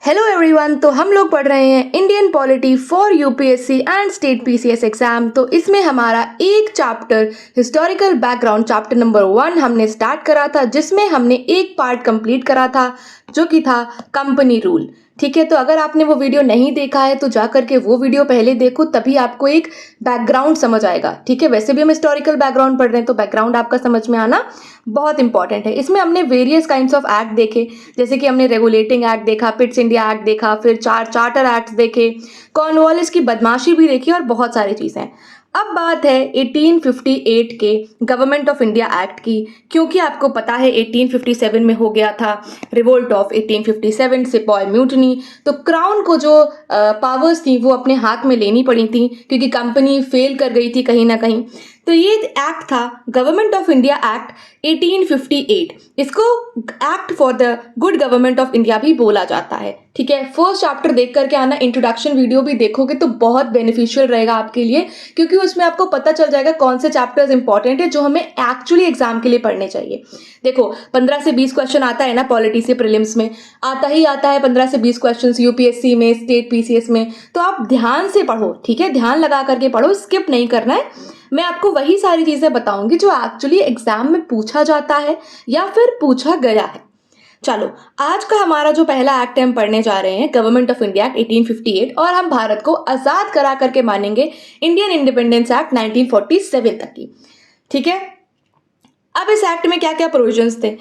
Hello everyone. तो हम लोग पढ़ रहे हैं Indian polity for UPSC and state PCS exam. तो इसमें हमारा एक chapter historical background chapter number 1 हमने स्टार्ट करा था, जिसमें हमने एक पार्ट कंप्लीट करा था जो कि था कंपनी रूल। ठीक है, तो अगर आपने वो वीडियो नहीं देखा है तो जा करके वो वीडियो पहले देखो, तभी आपको एक बैकग्राउंड समझ आएगा। ठीक है, वैसे भी हम हिस्टोरिकल बैकग्राउंड पढ़ रहे हैं तो बैकग्राउंड आपका समझ में आना बहुत इंपॉर्टेंट है। इसमें हमने वेरियस काइंड्स ऑफ एक्ट देखे, जैसे कि हमने रेगुलेटिंग एक्ट देखा, पिट्स इंडिया एक्ट देखा, फिर 4 चार्टर एक्ट देखे, कॉर्नवालिस की बदमाशी भी देखी और बहुत सारी चीज़ें। अब बात है 1858 के गवर्नमेंट ऑफ इंडिया एक्ट की, क्योंकि आपको पता है 1857 में हो गया था रिवोल्ट ऑफ 1857, सिपॉय म्यूटनी। तो क्राउन को जो पावर्स थी वो अपने हाथ में लेनी पड़ी थी, क्योंकि कंपनी फेल कर गई थी कहीं ना कहीं। तो ये एक्ट था गवर्नमेंट ऑफ इंडिया एक्ट 1858। इसको act for the good government of India भी बोला जाता है। ठीक है, फर्स्ट चैप्टर देख करके आना, इंट्रोडक्शन वीडियो भी देखोगे तो बहुत बेनिफिशियल रहेगा आपके लिए, क्योंकि उसमें आपको पता चल जाएगा कौन से चैप्टर्स इंपॉर्टेंट है जो हमें एक्चुअली एग्जाम के लिए पढ़ने चाहिए। देखो 15 से 20 क्वेश्चन आता है ना पॉलिटी से, प्रीलिम्स में आता ही आता है 15 से 20 क्वेश्चन, यूपीएससी में, स्टेट पीसीएस में। तो आप ध्यान से पढ़ो, ठीक है, ध्यान लगा करके पढ़ो, स्किप नहीं करना है। मैं आपको वही सारी चीजें बताऊंगी जो एक्चुअली एग्जाम में पूछा जाता है या फिर पूछा गया है। चलो, आज का हमारा जो पहला एक्ट हम पढ़ने जा रहे हैं गवर्नमेंट ऑफ इंडिया एक्ट 1858, और हम भारत को आजाद करा करके मानेंगे इंडियन इंडिपेंडेंस एक्ट 1947 तक की। ठीक है, अब इस एक्ट में क्या क्या प्रोविजंस थे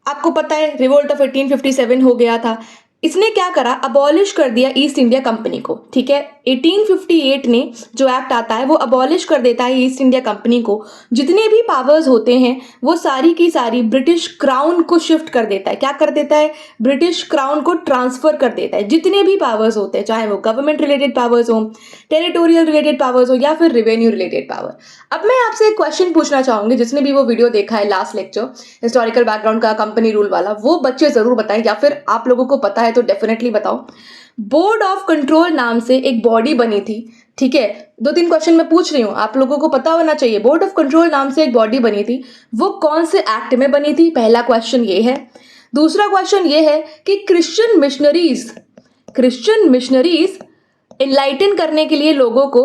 आपको पता है। रिवोल्ट ऑफ 1857 हो गया था, इसने क्या करा, अबॉलिश कर दिया ईस्ट इंडिया कंपनी को। ठीक है, 1858 ने जो एक्ट आता है वो अबॉलिश कर देता है ईस्ट इंडिया कंपनी को। जितने भी पावर्स होते हैं वो सारी की सारी ब्रिटिश क्राउन को शिफ्ट कर देता है। क्या कर देता है, ब्रिटिश क्राउन को ट्रांसफर कर देता है। जितने भी पावर्स होते हैं, चाहे वो गवर्नमेंट रिलेटेड पावर्स हो, टेरिटोरियल रिलेटेड पावर्स हो, या फिर रेवेन्यू रिलेटेड पावर। अब मैं आपसे एक क्वेश्चन पूछना चाहूंगी, जिसने भी वो वीडियो देखा है लास्ट लेक्चर हिस्टोरिकल बैकग्राउंड का कंपनी रूल वाला, वो बच्चे जरूर बताएं, या फिर आप लोगों को पता है तो डेफिनेटली बताओ। बोर्ड ऑफ कंट्रोल नाम से एक बॉडी बनी थी। ठीक है, 2-3 क्वेश्चन मैं पूछ रही हूं, आप लोगों को पता होना चाहिए। बोर्ड ऑफ कंट्रोल नाम से एक बॉडी बनी थी, वो कौन से एक्ट में बनी थी, पहला क्वेश्चन ये है। दूसरा क्वेश्चन ये है कि क्रिश्चियन मिशनरीज एनलाइटन करने के लिए लोगों को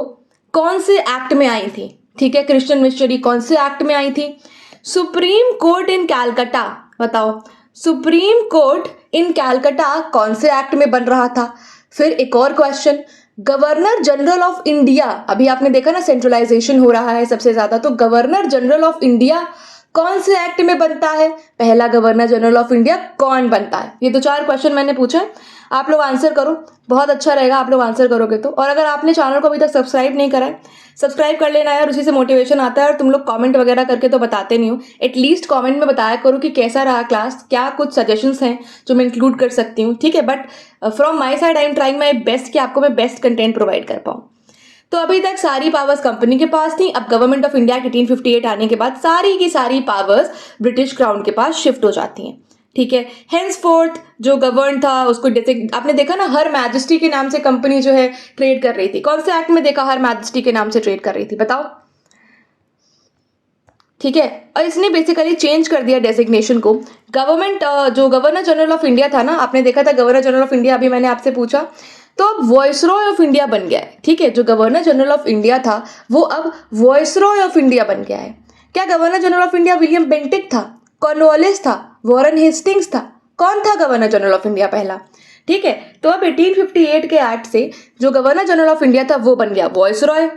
कौन से एक्ट में आई थी। ठीक है, क्रिश्चियन मिशनरी कौन से एक्ट में आई थी। सुप्रीम कोर्ट इन कैलकाटा, बताओ सुप्रीम कोर्ट इन कैलकाटा कौन से एक्ट में बन रहा था। फिर एक और question, governor general of India, अभी आपने देखा ना सेंट्रलाइजेशन हो रहा है सबसे ज्यादा, तो गवर्नर जनरल ऑफ इंडिया कौन से एक्ट में बनता है, पहला गवर्नर जनरल ऑफ इंडिया कौन बनता है। ये तो 4 क्वेश्चन मैंने पूछे, आप लोग आंसर करो, बहुत अच्छा रहेगा आप लोग आंसर करोगे तो। और अगर आपने चैनल को अभी तक सब्सक्राइब नहीं करा है, सब्सक्राइब कर लेना यार, उसी से मोटिवेशन आता है। और तुम लोग कमेंट वगैरह करके तो बताते नहीं हो, एटलीस्ट कमेंट में बताया करो कि कैसा रहा क्लास, क्या कुछ सजेशंस हैं जो मैं इंक्लूड कर सकती हूँ। ठीक है, but from my side I am trying my best कि आपको मैं बेस्ट कंटेंट प्रोवाइड कर पाऊँ। तो अभी तक सारी पावर्स कंपनी के पास थी, अब गवर्नमेंट ऑफ इंडिया 1858 आने के बाद सारी की सारी पावर्स ब्रिटिश क्राउन के पास शिफ्ट हो जाती हैं। ठीक है, हेंसफोर्थ जो गवर्न था उसको, जैसे आपने देखा ना, हर मैजेस्टी के नाम से कंपनी जो है ट्रेड कर रही थी। कौन से एक्ट में देखा हर मैजेस्टी के नाम से ट्रेड कर रही थी, बताओ। ठीक है, और इसने बेसिकली चेंज कर दिया डेजिग्नेशन को। गवर्नमेंट जो गवर्नर जनरल ऑफ इंडिया था ना, आपने देखा था गवर्नर जनरल ऑफ इंडिया, अभी मैंने आपसे पूछा, तो अब वॉइसरॉय ऑफ इंडिया बन गया है। ठीक है, जो गवर्नर जनरल ऑफ इंडिया था वो अब वॉइसरॉय ऑफ इंडिया बन गया है। क्या governor general of India William Bentinck था, कॉर्नवालिस था, वॉरेन हेस्टिंग्स था, कौन था गवर्नर जनरल ऑफ इंडिया पहला। ठीक है, तो अब 1858 के एक्ट से जो गवर्नर जनरल ऑफ इंडिया था वो बन गया वॉइसरॉय।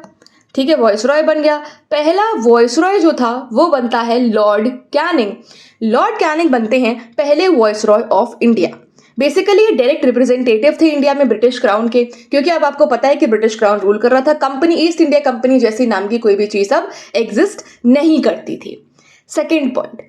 ठीक है, वॉइसरॉय बन गया। पहला वॉइसरॉय जो था वो बनता है लॉर्ड कैनिंग। लॉर्ड कैनिंग बनते हैं पहले वॉइसरॉय ऑफ इंडिया। बेसिकली ये डायरेक्ट रिप्रेजेंटेटिव थे इंडिया में ब्रिटिश क्राउन के, क्योंकि अब आपको पता है कि ब्रिटिश क्राउन रूल कर रहा था। कंपनी, ईस्ट इंडिया कंपनी जैसी नाम की कोई भी चीज अब एग्जिस्ट नहीं करती थी। सेकेंड पॉइंट,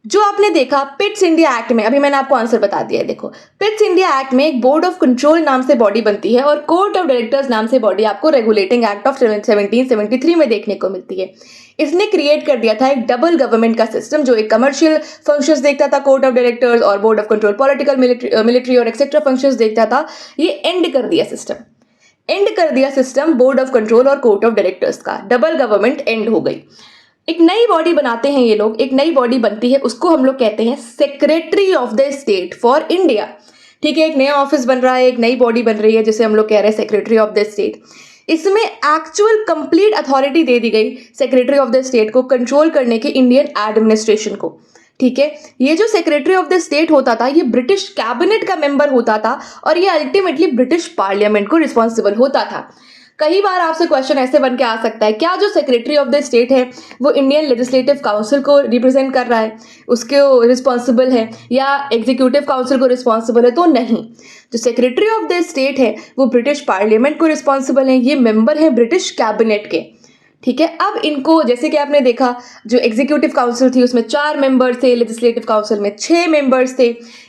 जो आपने देखा पिट्स इंडिया एक्ट में, अभी मैंने आपको आंसर बता दिया है। देखो, पिट्स इंडिया एक्ट में एक बोर्ड ऑफ कंट्रोल नाम से बॉडी बनती है, और कोर्ट ऑफ डायरेक्टर्स नाम से बॉडी आपको रेगुलेटिंग एक्ट ऑफ 1773 में देखने को मिलती है। इसने क्रिएट कर दिया था एक डबल गवर्नमेंट का सिस्टम, जो एक कमर्शियल फंक्शंस देखता था कोर्ट ऑफ डायरेक्टर्स, और board of control political, military और एक्सेट्रा फंक्शंस देखता था। ये एंड कर दिया सिस्टम बोर्ड ऑफ कंट्रोल और कोर्ट ऑफ डायरेक्टर्स का, डबल गवर्नमेंट एंड हो गई। एक नई बॉडी बनाते हैं ये लोग, एक नई बॉडी बनती है, उसको हम लोग कहते हैं secretary of the state for India. ठीक है, एक नया ऑफिस बन रहा है, एक नई बॉडी बन रही है जिसे हम लोग कह रहे हैं सेक्रेटरी ऑफ द स्टेट। इसमें एक्चुअल कंप्लीट अथॉरिटी दे दी गई सेक्रेटरी ऑफ द स्टेट को कंट्रोल करने की इंडियन एडमिनिस्ट्रेशन को। ठीक है, ये जो सेक्रेटरी ऑफ द स्टेट होता था ये ब्रिटिश कैबिनेट का मेंबर होता था और ये अल्टीमेटली ब्रिटिश पार्लियामेंट को रिस्पॉन्सिबल होता था। कई बार आपसे क्वेश्चन ऐसे बन के आ सकता है, क्या जो सेक्रेटरी ऑफ द स्टेट है वो इंडियन लेजिस्लेटिव काउंसिल को रिप्रेजेंट कर रहा है, उसके रिस्पॉन्सिबल है, या एग्जीक्यूटिव काउंसिल को रिस्पॉन्सिबल है? तो नहीं, जो सेक्रेटरी ऑफ द स्टेट है वो ब्रिटिश पार्लियामेंट को रिस्पॉन्सिबल है, ये मेंबर है ब्रिटिश कैबिनेट के। ठीक है, अब इनको जैसे कि आपने देखा जो एग्जीक्यूटिव काउंसिल थी उसमें 4 मेंबर थे, लेजिस्लेटिव काउंसिल में 6 मेंबर्स थे,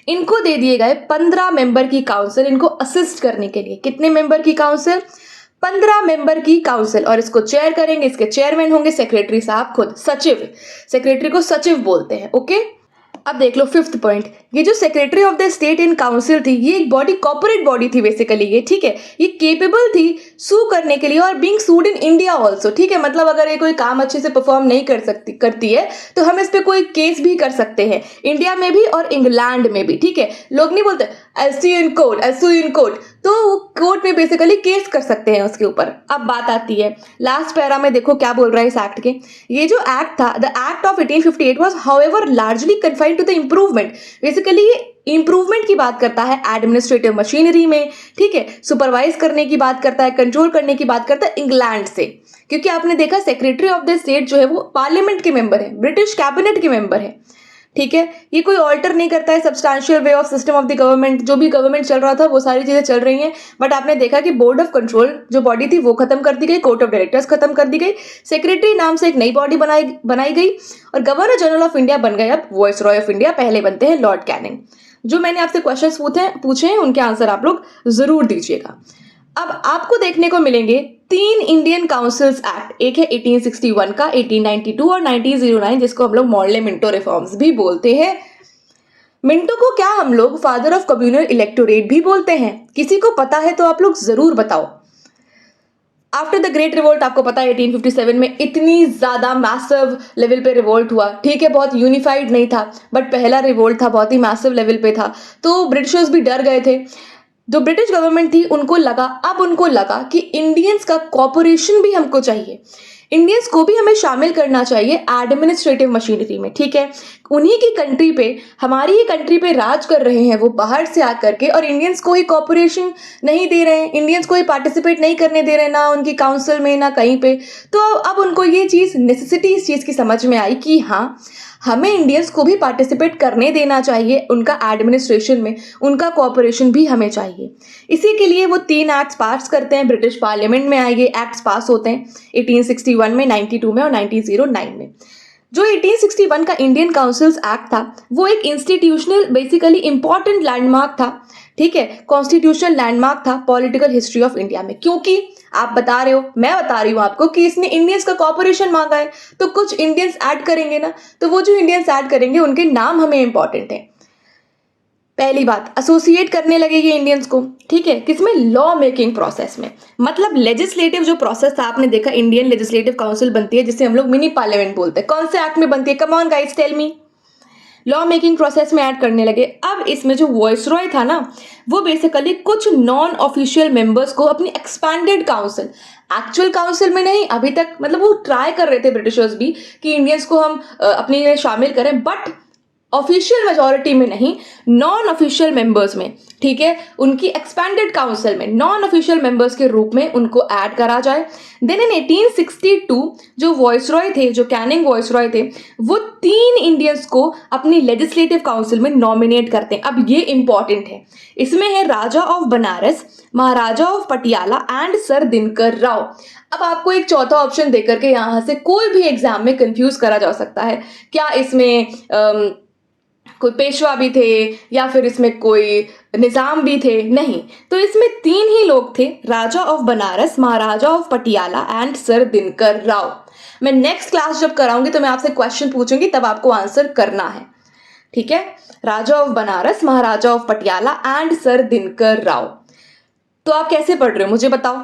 इनको दे दिए गए 15 मेंबर की काउंसिल इनको असिस्ट करने के लिए। कितने मेंबर की काउंसिल? 15 मेंबर की काउंसिल, और इसको चेयर करेंगे, इसके चेयरमैन होंगे सेक्रेटरी साहब खुद, सचिव। सेक्रेटरी को सचिव बोलते हैं। ओके, अब देख लो 5th पॉइंट, ये जो secretary of the state in council थी ये एक बॉडी, कॉर्पोरेट बॉडी थी बेसिकली ये। ठीक है, ये केपेबल थी सू करने के लिए और being sued in India also. ठीक है, मतलब अगर ये कोई काम अच्छे से परफॉर्म नहीं करती है तो हम इस पे कोई केस भी कर सकते हैं, इंडिया में भी और इंग्लैंड में भी। ठीक है, लोग नहीं बोलते एसू इन कोर्ट, तो कोर्ट में बेसिकली केस कर सकते हैं उसके ऊपर। अब बात आती है लास्ट पैरा में, देखो क्या बोल रहा है इस एक्ट के। ये जो एक्ट था, the act of 1858 was however largely confined to the improvement. Basically ये इंप्रूवमेंट की बात करता है एडमिनिस्ट्रेटिव मशीनरी में। ठीक है, सुपरवाइज करने की बात करता है, कंट्रोल करने की बात करता है इंग्लैंड से, क्योंकि आपने देखा सेक्रेटरी ऑफ द स्टेट जो है वो पार्लियामेंट के मेंबर है, ब्रिटिश कैबिनेट के मेंबर है। ठीक है, ये कोई ऑल्टर नहीं करता है substantial way of system of the government. जो भी गवर्नमेंट चल रहा था वो सारी चीजें चल रही हैं, बट आपने देखा कि बोर्ड ऑफ कंट्रोल जो बॉडी थी वो खत्म कर दी गई, कोर्ट ऑफ डायरेक्टर्स खत्म कर दी गई, सेक्रेटरी नाम से एक नई बॉडी बनाई गई और गवर्नर जनरल ऑफ इंडिया बन गए अब वॉइसरॉय ऑफ इंडिया। पहले बनते हैं लॉर्ड कैनिंग। जो मैंने आपसे क्वेश्चंस पूछे हैं उनके आंसर आप लोग जरूर दीजिएगा। अब आपको देखने को मिलेंगे 3 इंडियन काउंसिल्स एक्ट, एक है 1861 का, 1892 और 1909, जिसको हम लोग मॉर्ले मिंटो रिफॉर्म्स भी बोलते हैं। मिंटो को क्या हम लोग फादर ऑफ कम्युनल इलेक्टोरेट भी बोलते हैं? किसी को पता है तो आप लोग जरूर बताओ। आफ्टर द ग्रेट रिवोल्ट, आपको पता है 1857 में इतनी ज्यादा मैसिव लेवल पे रिवोल्ट हुआ। ठीक है, बहुत यूनिफाइड नहीं था बट पहला रिवोल्ट था, बहुत ही मैसिव लेवल पे था, तो ब्रिटिशर्स भी डर गए थे। जो ब्रिटिश गवर्नमेंट थी उनको लगा कि इंडियंस का कॉपरेशन भी हमको चाहिए, इंडियंस को भी हमें शामिल करना चाहिए एडमिनिस्ट्रेटिव मशीनरी में। ठीक है, उन्हीं की कंट्री पे, हमारी ही कंट्री पे राज कर रहे हैं वो बाहर से आकर के, और इंडियंस को ही कॉपरेशन नहीं दे रहे हैं, इंडियंस को ही पार्टिसिपेट नहीं करने दे रहे हैं, ना उनकी काउंसिल में ना कहीं पे। तो अब उनको ये चीज़, नेसेसिटी इस चीज़ की समझ में आई कि हाँ, हमें इंडियंस को भी पार्टिसिपेट करने देना चाहिए उनका एडमिनिस्ट्रेशन में, उनका कोऑपरेशन भी हमें चाहिए। इसी के लिए वो 3 एक्ट्स पास करते हैं, ब्रिटिश पार्लियामेंट में आए ये एक्ट्स पास होते हैं 1861 में, 92 में और 1909 में। जो 1861 का इंडियन काउंसिल्स एक्ट था वो एक इंस्टीट्यूशनल बेसिकली इंपॉर्टेंट लैंडमार्क था। ठीक है, कॉन्स्टिट्यूशनल लैंडमार्क था पॉलिटिकल हिस्ट्री ऑफ इंडिया में, क्योंकि आप बता रहे हो, मैं बता रही हूँ आपको कि इसने इंडियंस का कॉपरेशन मांगा है, तो कुछ इंडियंस ऐड करेंगे ना, तो वो जो इंडियंस ऐड करेंगे उनके नाम हमें इंपॉर्टेंट है। पहली बात, एसोसिएट करने लगेगी इंडियंस को। ठीक है, किसमें? लॉ मेकिंग प्रोसेस में। मतलब लेजिस्लेटिव जो प्रोसेस था, आपने देखा इंडियन लेजिस्लेटिव काउंसिल बनती है जिसे हम लोग मिनी पार्लियामेंट बोलते हैं, कौन से एक्ट में बनती है? Come on guys, tell me. Law making process में ऐड करने लगे। अब इसमें जो वॉइसरॉय था ना, वो बेसिकली कुछ नॉन ऑफिशियल मेंबर्स को अपनी एक्सपैंडेड काउंसिल, एक्चुअल काउंसिल में नहीं अभी तक, मतलब वो ट्राई कर रहे थे ब्रिटिशर्स भी कि इंडियंस को हम अपनी में शामिल करें, बट ऑफिशियल मेजॉरिटी में नहीं, नॉन ऑफिशियल मेंबर्स में। ठीक है, उनकी एक्सपैंडेड काउंसिल में नॉन ऑफिशियल मेंबर्स के रूप में उनको ऐड करा जाए। देन इन 1862 जो वॉइसरॉय थे, जो कैनिंग वॉइसरॉय थे, वो 3 इंडियंस को अपनी लेजिस्लेटिव काउंसिल में नॉमिनेट करते हैं। अब ये इंपॉर्टेंट है, इसमें है Raja of Banaras, Maharaja of Patiala and sir Dinkar Rao. अब आपको एक चौथा ऑप्शन देकर के यहाँ से कोई भी एग्जाम में कंफ्यूज करा जा सकता है, क्या इसमें कोई पेशवा भी थे या फिर इसमें कोई निजाम भी थे? नहीं, तो इसमें 3 ही लोग थे, Raja of Banaras, Maharaja of Patiala and sir Dinkar Rao. मैं नेक्स्ट क्लास जब कराऊंगी तो मैं आपसे क्वेश्चन पूछूंगी, तब आपको आंसर करना है। ठीक है, Raja of Banaras, Maharaja of Patiala and sir Dinkar Rao. तो आप कैसे पढ़ रहे हो मुझे बताओ?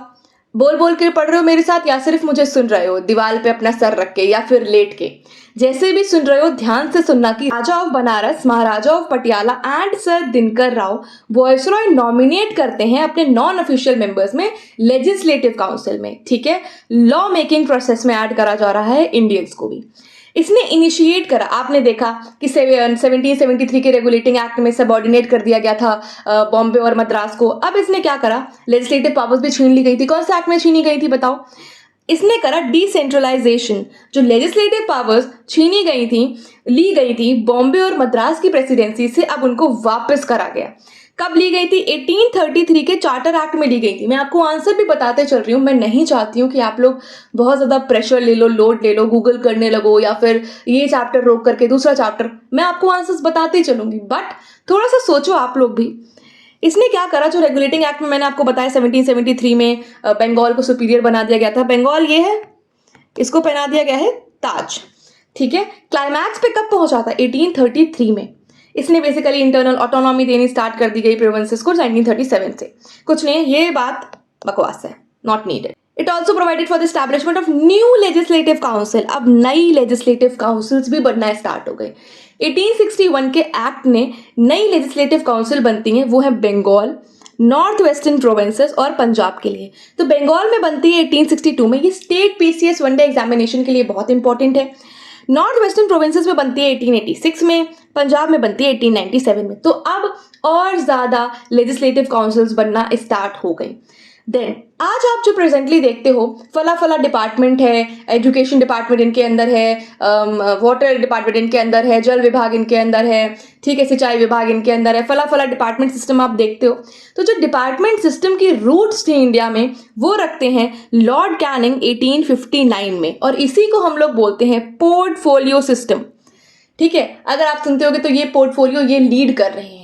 बोल बोल के पढ़ रहे हो मेरे साथ या सिर्फ मुझे सुन रहे हो दीवार पे अपना सर रख के या फिर लेट के? जैसे भी सुन रहे हो ध्यान से सुनना कि Raja of Banaras, Maharaja of Patiala and sir Dinkar Rao viceroy nominate करते हैं अपने नॉन ऑफिशियल मेंबर्स में लेजिस्लेटिव काउंसिल में, ठीक है। लॉ मेकिंग प्रोसेस में ऐड करा जा रहा है इंडियंस को भी। इसने इनिशिएट करा, आपने देखा कि 1773 के रेगुलेटिंग एक्ट में सबऑर्डिनेट कर दिया गया था बॉम्बे और मद्रास को। अब इसने क्या करा, लेजिस्लेटिव पावर्स भी छीन ली गई थी। कौन से एक्ट में छीनी गई थी बताओ? इसने करा डिसेंट्रलाइजेशन। जो लेजिस्लेटिव पावर्स छीनी गई थी, ली गई थी बॉम्बे और मद्रास की प्रेसिडेंसी से, अब उनको वापस करा गया। कब ली गई थी? 1833 के चार्टर एक्ट में ली गई थी। मैं आपको आंसर भी बताते चल रही हूँ। मैं नहीं चाहती हूँ कि आप लोग बहुत ज़्यादा प्रेशर ले लो, लोड ले लो, गूगल करने लगो या फिर ये चैप्टर रोक करके दूसरा चैप्टर। मैं आपको आंसर्स बताती चलूंगी, बट थोड़ा सा सोचो आप लोग भी। इसने क्या करा, जो रेगुलेटिंग एक्ट में मैंने आपको बताया 1773 में बंगाल को सुपीरियर बना दिया गया था। बंगाल ये है, इसको पहना दिया गया है ताज, ठीक है। क्लाइमैक्स पे कब पहुंचा था? 1833 में। इसने बेसिकली इंटरनल ऑटोनॉमी देनी स्टार्ट कर दी गई प्रोविंसेस को 1937 से। कुछ नहीं, ये बात बकवास है, not needed. It also provided for the establishment of new legislative council. अब नई लेजिस्लेटिव काउंसिल्स भी बनना स्टार्ट हो गए। 1861 के एक्ट ने नई लेजिस्लेटिव काउंसिल बनती हैं, वो है बंगाल, नॉर्थ वेस्टर्न प्रोविंसेस और पंजाब के लिए। तो बंगाल में बनती है 1862 में। ये स्टेट पीसीएस वनडे एग्जामिनेशन के लिए बहुत इंपॉर्टेंट है। नॉर्थ वेस्टर्न प्रोविंसेस में बनती है 1886 में, पंजाब में बनती है 1897 में। तो अब और ज्यादा लेजिस्लेटिव काउंसिल्स बनना स्टार्ट हो गई। देन आज आप जो प्रेजेंटली देखते हो, फला फला डिपार्टमेंट है, एजुकेशन डिपार्टमेंट इनके अंदर है, वाटर डिपार्टमेंट इनके अंदर है, जल विभाग इनके अंदर है, ठीक है, सिंचाई विभाग इनके अंदर है, फला फला डिपार्टमेंट सिस्टम आप देखते हो। तो जो डिपार्टमेंट सिस्टम की रूट्स थी इंडिया में, वो रखते हैं लॉर्ड कैनिंग 1859 में, और इसी को हम लोग बोलते हैं पोर्टफोलियो सिस्टम, ठीक है। अगर आप सुनते होगे तो ये पोर्टफोलियो ये लीड कर रहे हैं,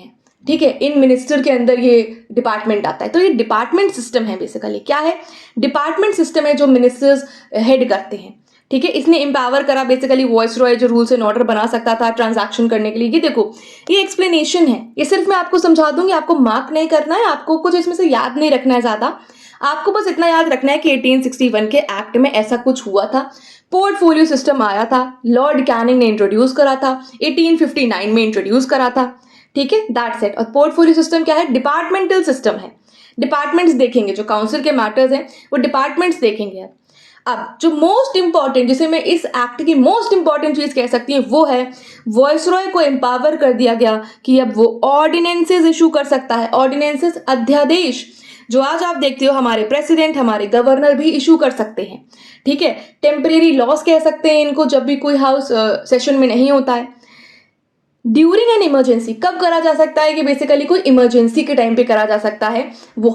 ठीक है, इन मिनिस्टर के अंदर ये डिपार्टमेंट आता है। तो ये डिपार्टमेंट सिस्टम है। बेसिकली क्या है? डिपार्टमेंट सिस्टम है जो मिनिस्टर्स हेड करते हैं, ठीक है। इसने एम्पावर करा बेसिकली वॉइसरॉय जो रूल्स एंड ऑर्डर बना सकता था ट्रांजैक्शन करने के लिए। ये देखो, ये एक्सप्लेनेशन है, ये सिर्फ मैं आपको समझा दूंगी, आपको मार्क नहीं करना है, आपको कुछ इसमें से याद नहीं रखना है ज्यादा। आपको बस इतना याद रखना है कि 1861 के एक्ट में ऐसा कुछ हुआ था, पोर्टफोलियो सिस्टम आया था, लॉर्ड कैनिंग ने इंट्रोड्यूस करा था, 1859 में इंट्रोड्यूस करा था, ठीक है, दैट्स इट। और पोर्टफोलियो सिस्टम क्या है? डिपार्टमेंटल सिस्टम है। डिपार्टमेंट्स देखेंगे, जो काउंसिल के मैटर्स हैं वो डिपार्टमेंट्स देखेंगे। अब जो मोस्ट इंपॉर्टेंट, जिसे मैं इस एक्ट की मोस्ट इंपॉर्टेंट चीज कह सकती हूँ, वो है वॉइसरॉय को एम्पावर कर दिया गया कि अब वो ऑर्डिनेंसेस इशू कर सकता है। ऑर्डिनेंसेस, अध्यादेश, जो आज आप देखते हो हमारे प्रेसिडेंट, हमारे गवर्नर भी इशू कर सकते हैं, ठीक है। टेम्परेरी लॉस कह सकते हैं इनको, जब भी कोई हाउस सेशन में नहीं होता है। ड्यूरिंग एन इमरजेंसी कब करा जा सकता है? कि बेसिकली कोई इमरजेंसी के टाइम पे करा जा सकता है। वो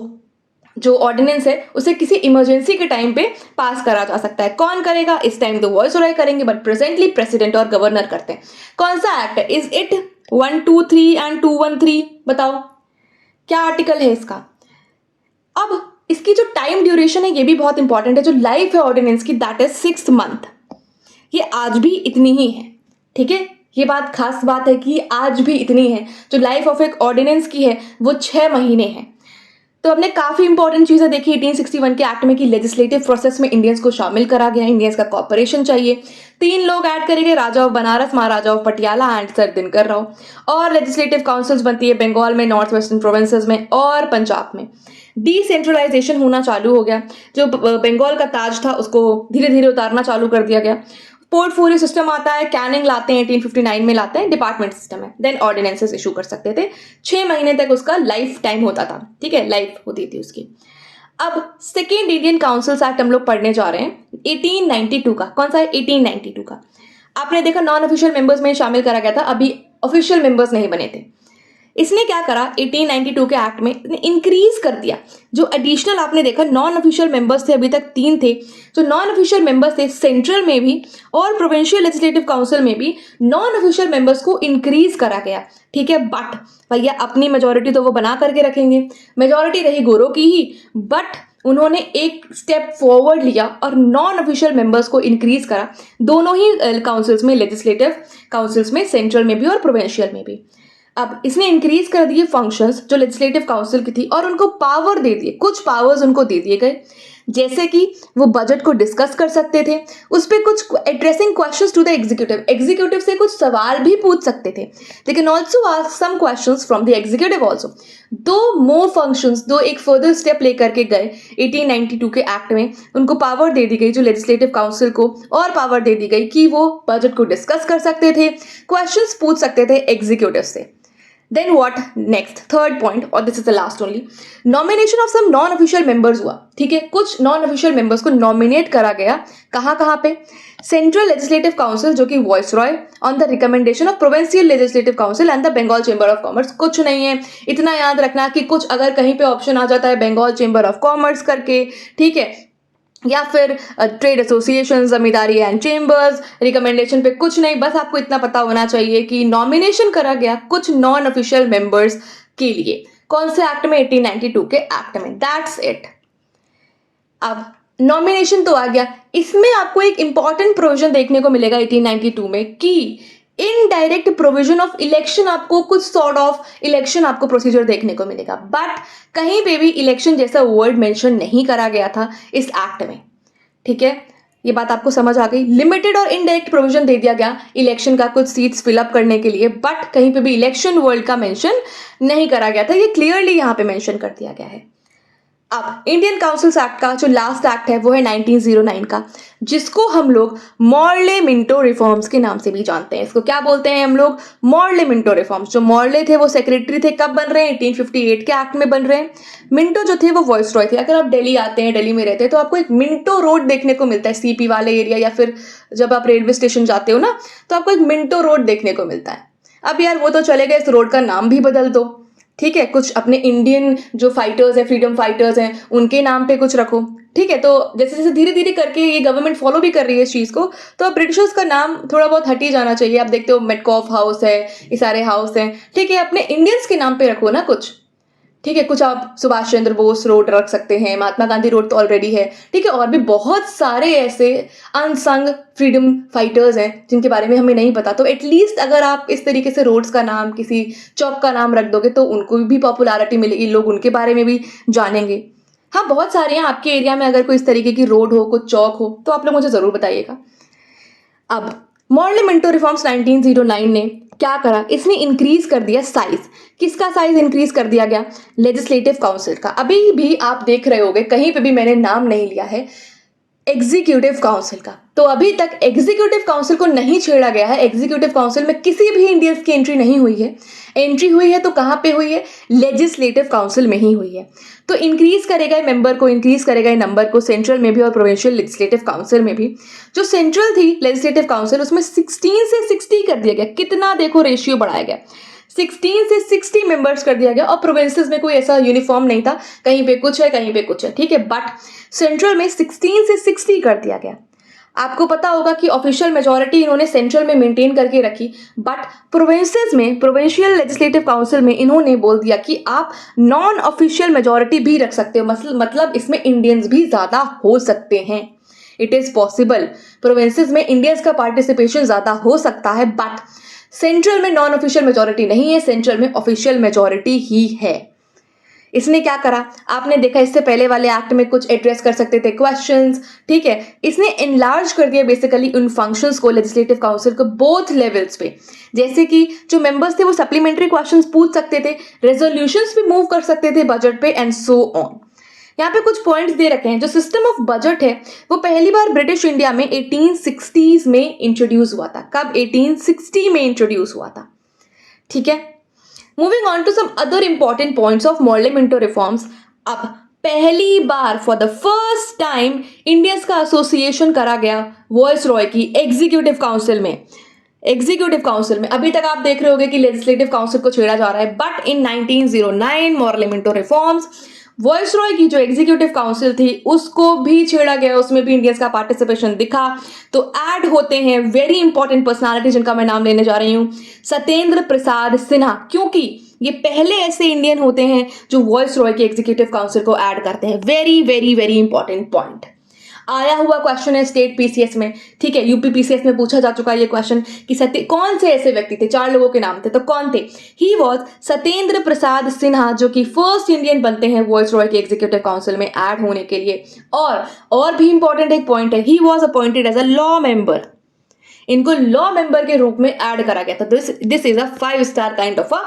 जो ऑर्डिनेंस है उसे किसी इमरजेंसी के टाइम पे पास करा जा सकता है। कौन करेगा? इस टाइम तो वॉइसरॉय करेंगे, बट प्रेजेंटली प्रेसिडेंट और गवर्नर करते हैं। कौन सा एक्ट है? Is it 123 and 213? बताओ क्या आर्टिकल है इसका। अब इसकी जो टाइम ड्यूरेशन है ये भी बहुत इंपॉर्टेंट है। जो लाइफ है ऑर्डिनेंस की, दैट इज 6 मंथ। ये आज भी इतनी ही है, ठीक है। ये बात खास बात है कि आज भी इतनी है। जो लाइफ ऑफ एक ऑर्डिनेंस की है वो 6 महीने है। तो हमने काफी इंपॉर्टेंट चीजें देखी 1861 के एक्ट में कि लेजिस्लेटिव प्रोसेस में इंडियंस को शामिल करा गया। इंडियंस का कॉपरेशन चाहिए। 3 लोग ऐड करेंगे, Raja of Banaras, Maharaja of Patiala and sir Dinkar Rao. और लेजिस्लेटिव काउंसिल्स बनती है बंगाल में, नॉर्थ वेस्टर्न प्रोविंसेस में और पंजाब में। डिसेंट्रलाइजेशन होना चालू हो गया। जो बंगाल का ताज था उसको धीरे धीरे उतारना चालू कर दिया गया। पोर्टफोलियो सिस्टम आता है, कैनिंग लाते हैं, 1859 में लाते हैं, डिपार्टमेंट सिस्टम है। देन ऑर्डिनेंसेस इशू कर सकते थे। 6 महीने तक उसका लाइफ टाइम होता था, ठीक है, लाइफ होती थी उसकी। अब सेकेंड इंडियन काउंसिल्स एक्ट हम लोग पढ़ने जा रहे हैं 1892 का। कौन सा है? 1892 का। आपने देखा नॉन ऑफिशियल मेंबर्स में शामिल करा गया था, अभी ऑफिशियल मेंबर्स नहीं बने थे। इसने क्या करा? 1892 के एक्ट में इंक्रीज कर दिया। जो एडिशनल आपने देखा नॉन ऑफिशियल मेंबर्स थे, अभी तक 3 थे। जो नॉन ऑफिशियल मेंबर्स थे सेंट्रल में भी और प्रोविंशियल लेजिस्लेटिव काउंसिल में भी नॉन ऑफिशियल मेंबर्स को इंक्रीज करा गया, ठीक है। बट भैया अपनी मेजोरिटी तो वो बना करके रखेंगे। मेजोरिटी रही गोरों की ही, बट उन्होंने एक स्टेप फॉरवर्ड लिया और नॉन ऑफिशियल मेंबर्स को इंक्रीज करा दोनों ही काउंसिल्स में, लेजिस्लेटिव काउंसिल्स में, सेंट्रल में भी और प्रोविंशियल में भी। अब इसने इंक्रीज कर दिए फंक्शंस जो लेजिस्लेटिव काउंसिल की थी और उनको पावर दे दिए, कुछ पावर्स उनको दे दिए गए। जैसे कि वो बजट को डिस्कस कर सकते थे, उस पर कुछ addressing questions to the executive से कुछ सवाल भी पूछ सकते थे। They can also ask some questions from the executive also. दो मोर फंक्शंस, दो एक फर्दर स्टेप लेकर के गए 1892 के एक्ट में, उनको पावर दे दी गई जो लेजिस्लेटिव काउंसिल को, और पावर दे दी गई कि वो बजट को डिस्कस कर सकते थे, क्वेश्चंस पूछ सकते थे एग्जीक्यूटिव से। Then what next? Third point, और this is the last only, nomination of some non-official members हुआ। ठीक है, कुछ non-official members को nominate करा गया। कहाँ पे? Central Legislative Council जो कि Viceroy, on the recommendation of Provincial Legislative Council and the Bengal Chamber of Commerce। कुछ नहीं है, इतना याद रखना कि कुछ अगर कहीं पे ऑप्शन आ जाता है बंगाल चेंबर ऑफ कॉमर्स करके, ठीक है, या फिर trade association, zamindari and chambers, recommendation पे कुछ नहीं, बस आपको इतना पता होना चाहिए कि नॉमिनेशन करा गया कुछ नॉन ऑफिशियल मेंबर्स के लिए। कौन से एक्ट में? 1892 के एक्ट में। That's it. अब नॉमिनेशन तो आ गया, इसमें आपको एक इंपॉर्टेंट प्रोविजन देखने को मिलेगा 1892 में कि इनडायरेक्ट प्रोविजन ऑफ इलेक्शन, आपको कुछ सॉर्ट ऑफ इलेक्शन आपको प्रोसीजर देखने को मिलेगा, बट कहीं पे भी इलेक्शन जैसा वर्ड मेंशन नहीं करा गया था इस एक्ट में। ठीक है, ये बात आपको समझ आ गई। लिमिटेड और इनडायरेक्ट प्रोविजन दे दिया गया इलेक्शन का कुछ सीट्स फिलअप करने के लिए, बट कहीं पे भी इलेक्शन वर्ड का मेंशन नहीं करा गया था, ये क्लियरली यहाँ पे मेंशन कर दिया गया है। अब इंडियन काउंसिल्स एक्ट का जो लास्ट एक्ट है वो है 1909 का, जिसको हम लोग मॉर्ले मिंटो रिफॉर्म्स के नाम से भी जानते हैं। इसको क्या बोलते हैं हम लोग? Morley Minto reforms. जो मॉर्ले थे वो सेक्रेटरी थे, कब बन रहे हैं? 1858 के एक्ट में बन रहे हैं। मिंटो जो थे वो वॉइसरॉय थे। अगर आप दिल्ली आते हैं, दिल्ली में रहते हैं, तो आपको एक मिंटो रोड देखने को मिलता है सीपी वाले एरिया, या फिर जब आप रेलवे स्टेशन जाते हो ना, तो आपको एक मिंटो रोड देखने को मिलता है। अब यार वो तो चले गए, इस रोड का नाम भी बदल दो। ठीक है, कुछ अपने इंडियन जो फाइटर्स हैं, फ्रीडम फाइटर्स हैं, उनके नाम पे कुछ रखो। ठीक है, तो जैसे जैसे धीरे धीरे करके ये गवर्नमेंट फॉलो भी कर रही है इस चीज़ को, तो अब ब्रिटिशर्स का नाम थोड़ा बहुत हट ही जाना चाहिए। आप देखते हो मेटकॉफ हाउस है, ये सारे हाउस हैं। ठीक है, अपने इंडियंस के नाम पे रखो ना कुछ। ठीक है, कुछ आप सुभाष चंद्र बोस रोड रख सकते हैं, महात्मा गांधी रोड तो ऑलरेडी है। ठीक है, और भी बहुत सारे ऐसे अनसंग फ्रीडम फाइटर्स हैं जिनके बारे में हमें नहीं पता। तो एटलीस्ट अगर आप इस तरीके से रोड्स का नाम, किसी चौक का नाम रख दोगे तो उनको भी पॉपुलैरिटी मिलेगी, लोग उनके बारे में भी जानेंगे। हाँ, बहुत सारे हैं। आपके एरिया में अगर कोई इस तरीके की रोड हो, कुछ चौक हो, तो आप लोग मुझे ज़रूर बताइएगा। अब मॉर्ले मिंटो रिफॉर्म्स 1909 ने क्या करा? इसने इंक्रीज कर दिया साइज। किसका साइज इंक्रीज कर दिया गया? लेजिस्लेटिव काउंसिल का। अभी भी आप देख रहे होगे कहीं पे भी मैंने नाम नहीं लिया है एग्जीक्यूटिव काउंसिल का। तो अभी तक एग्जीक्यूटिव काउंसिल को नहीं छेड़ा गया है। एग्जीक्यूटिव काउंसिल में किसी भी इंडियंस की एंट्री नहीं हुई है। एंट्री हुई है तो कहाँ पे हुई है? लेजिस्लेटिव काउंसिल में ही हुई है। तो इंक्रीज करेगा मेंबर को, इंक्रीज करेगा नंबर को, सेंट्रल में भी और प्रोविंशियल लेजिस्लेटिव काउंसिल में भी। जो सेंट्रल थी लेजिस्लेटिव काउंसिल, उसमें 16 से 60 कर दिया गया। कितना देखो रेशियो बढ़ाया गया, 16 से 60 मेंबर्स कर दिया गया। और प्रोविंसेस में कोई ऐसा यूनिफॉर्म नहीं था, कहीं पे कुछ है कहीं पे कुछ है। ठीक है, बट सेंट्रल में 16 से 60 कर दिया गया। आपको पता होगा कि ऑफिशियल मेजॉरिटी इन्होंने सेंट्रल में मेंटेन करके रखी, बट प्रोविंसेस में, प्रोविंशियल लेजिस्लेटिव काउंसिल में इन्होंने बोल दिया कि आप नॉन ऑफिशियल मेजॉरिटी भी रख सकते हो। मतलब इसमें इंडियंस भी ज्यादा हो सकते हैं। इट इज पॉसिबल, प्रोविंसेस में इंडियंस का पार्टिसिपेशन ज्यादा हो सकता है, बट सेंट्रल में नॉन ऑफिशियल मेजॉरिटी नहीं है, सेंट्रल में ऑफिशियल मेजॉरिटी ही है। इसने क्या करा? आपने देखा इससे पहले वाले एक्ट में कुछ एड्रेस कर सकते थे क्वेश्चंस। ठीक है, इसने एनलार्ज कर दिया बेसिकली उन फंक्शंस को लेजिस्लेटिव काउंसिल को बोथ लेवल्स पे। जैसे कि जो मेंबर्स थे वो सप्लीमेंट्री क्वेश्चंस पूछ सकते थे, रेजोल्यूशंस भी मूव कर सकते थे बजट पे, एंड सो ऑन। यहाँ पे कुछ पॉइंट्स दे रखे हैं। जो सिस्टम ऑफ बजट है वो पहली बार ब्रिटिश इंडिया में 1860s में इंट्रोड्यूस हुआ था। कब? 1860 में इंट्रोड्यूस हुआ था। ठीक है, moving on to some other important points of Morley Minto reforms. अब पहली बार for the first time Indians का एसोसिएशन करा गया वॉइसरॉय की एग्जीक्यूटिव काउंसिल में। एग्जीक्यूटिव काउंसिल में अभी तक आप देख रहे होंगे कि लेजिस्लेटिव काउंसिल को छेड़ा जा रहा है, but in 1909 Morley Minto reforms viceroy की जो एग्जीक्यूटिव काउंसिल थी उसको भी छेड़ा गया, उसमें भी इंडियंस का पार्टिसिपेशन दिखा। तो ऐड होते हैं वेरी इंपॉर्टेंट पर्सनालिटी जिनका मैं नाम लेने जा रही हूँ, सत्येंद्र प्रसाद सिन्हा, क्योंकि ये पहले ऐसे इंडियन होते हैं जो वॉइसरॉय के एग्जीक्यूटिव काउंसिल को ऐड करते हैं। Very very very important point. आया हुआ क्वेश्चन है स्टेट पीसीएस में, ठीक है, यूपी पीसीएस में पूछा जा चुका है ये क्वेश्चन कि कौन से ऐसे व्यक्ति थे, 4 लोगों के नाम थे, तो कौन थे? ही वॉज सत्येंद्र प्रसाद सिन्हा, जो कि फर्स्ट इंडियन बनते हैं वॉइस रॉय के एग्जीक्यूटिव काउंसिल में ऐड होने के लिए। और भी इंपॉर्टेंट एक पॉइंट है, he was appointed as a law member, इनको लॉ मेंबर के रूप में ऐड करा गया था। This is a 5 star kind of a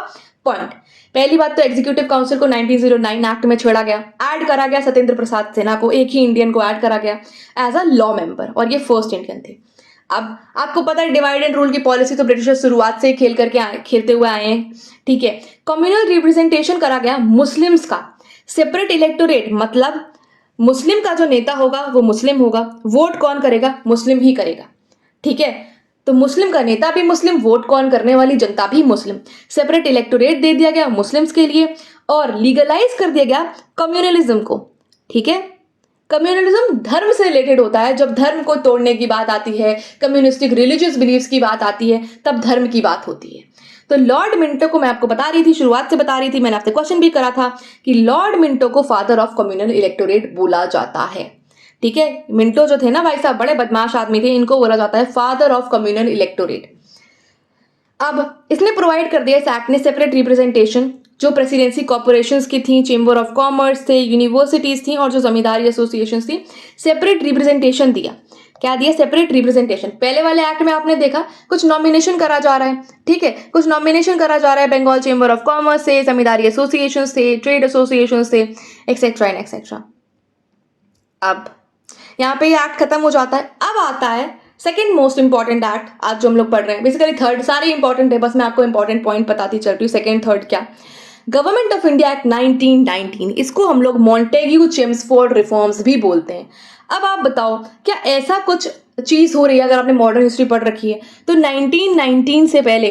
point. पहली बात तो एग्जीक्यूटिव काउंसिल को 1909 एक्ट में छेड़ा गया, ऐड करा गया सत्येंद्र प्रसाद सिन्हा को, एक ही इंडियन को ऐड करा गया एज अ लॉ मेंबर, और ये फर्स्ट इंडियन थे। अब आपको पता है डिवाइड एंड रूल की पॉलिसी तो ब्रिटिशर शुरुआत से ही खेलते हुए आए हैं, ठीक है। कम्युनल रिप्रेजेंटेशन करा गया मुस्लिम्स का, सेपरेट इलेक्टोरेट, मतलब मुस्लिम का जो नेता होगा वो मुस्लिम होगा, वोट कौन करेगा? मुस्लिम ही करेगा, ठीक है। तो मुस्लिम का नेता भी मुस्लिम, वोट कौन करने वाली जनता भी मुस्लिम, सेपरेट इलेक्टोरेट दे दिया गया मुस्लिम्स के लिए, और लीगलाइज कर दिया गया कम्युनलिज्म को, ठीक है। कम्युनलिज्म धर्म से रिलेटेड होता है, जब धर्म को तोड़ने की बात आती है, कम्युनिस्टिक रिलीजियस बिलीव्स की बात आती है, तब धर्म की बात होती है। तो लॉर्ड मिंटो को मैं आपको बता रही थी, शुरुआत से बता रही थी, मैंने आपसे क्वेश्चन भी करा था कि लॉर्ड मिंटो को फादर ऑफ कम्युनल इलेक्टोरेट बोला जाता है, ठीक है। मिंटो जो थे ना भाई साहब, बड़े बदमाश आदमी थे, इनको बोला जाता है फादर ऑफ कम्युनल इलेक्टोरेट। अब इसने प्रोवाइड कर दिया इस एक्ट ने सेपरेट रिप्रेजेंटेशन, जो प्रेसिडेंसी कॉर्पोरेशंस की थी, चेंबर ऑफ कॉमर्स थे, यूनिवर्सिटीज थी, और जो जमींदारी एसोसिएशन थी, सेपरेट रिप्रेजेंटेशन दिया। क्या दिया? Separate representation. पहले वाले एक्ट में आपने देखा कुछ नॉमिनेशन करा जा रहा है, ठीक है, कुछ नॉमिनेशन करा जा रहा है बंगाल चेंबर ऑफ कॉमर्स से, जमींदारी एसोसिएशन से, ट्रेड एसोसिएशन से, एक्सेट्रा एंड एक्सेट्रा। अब यहाँ पे ये एक्ट खत्म हो जाता है। अब आता है सेकंड मोस्ट इंपॉर्टेंट एक्ट, आज जो हम लोग पढ़ रहे हैं, बेसिकली थर्ड, सारे इंपॉर्टेंट है, बस मैं आपको इंपॉर्टेंट पॉइंट बताती चल रही हूँ। सेकंड थर्ड क्या? गवर्नमेंट ऑफ इंडिया एक्ट 1919, इसको हम लोग मॉन्टेग्यू चेम्सफोर्ड रिफॉर्म्स भी बोलते हैं। अब आप बताओ, क्या ऐसा कुछ चीज हो रही है, अगर आपने मॉडर्न हिस्ट्री पढ़ रखी है तो 1919 से पहले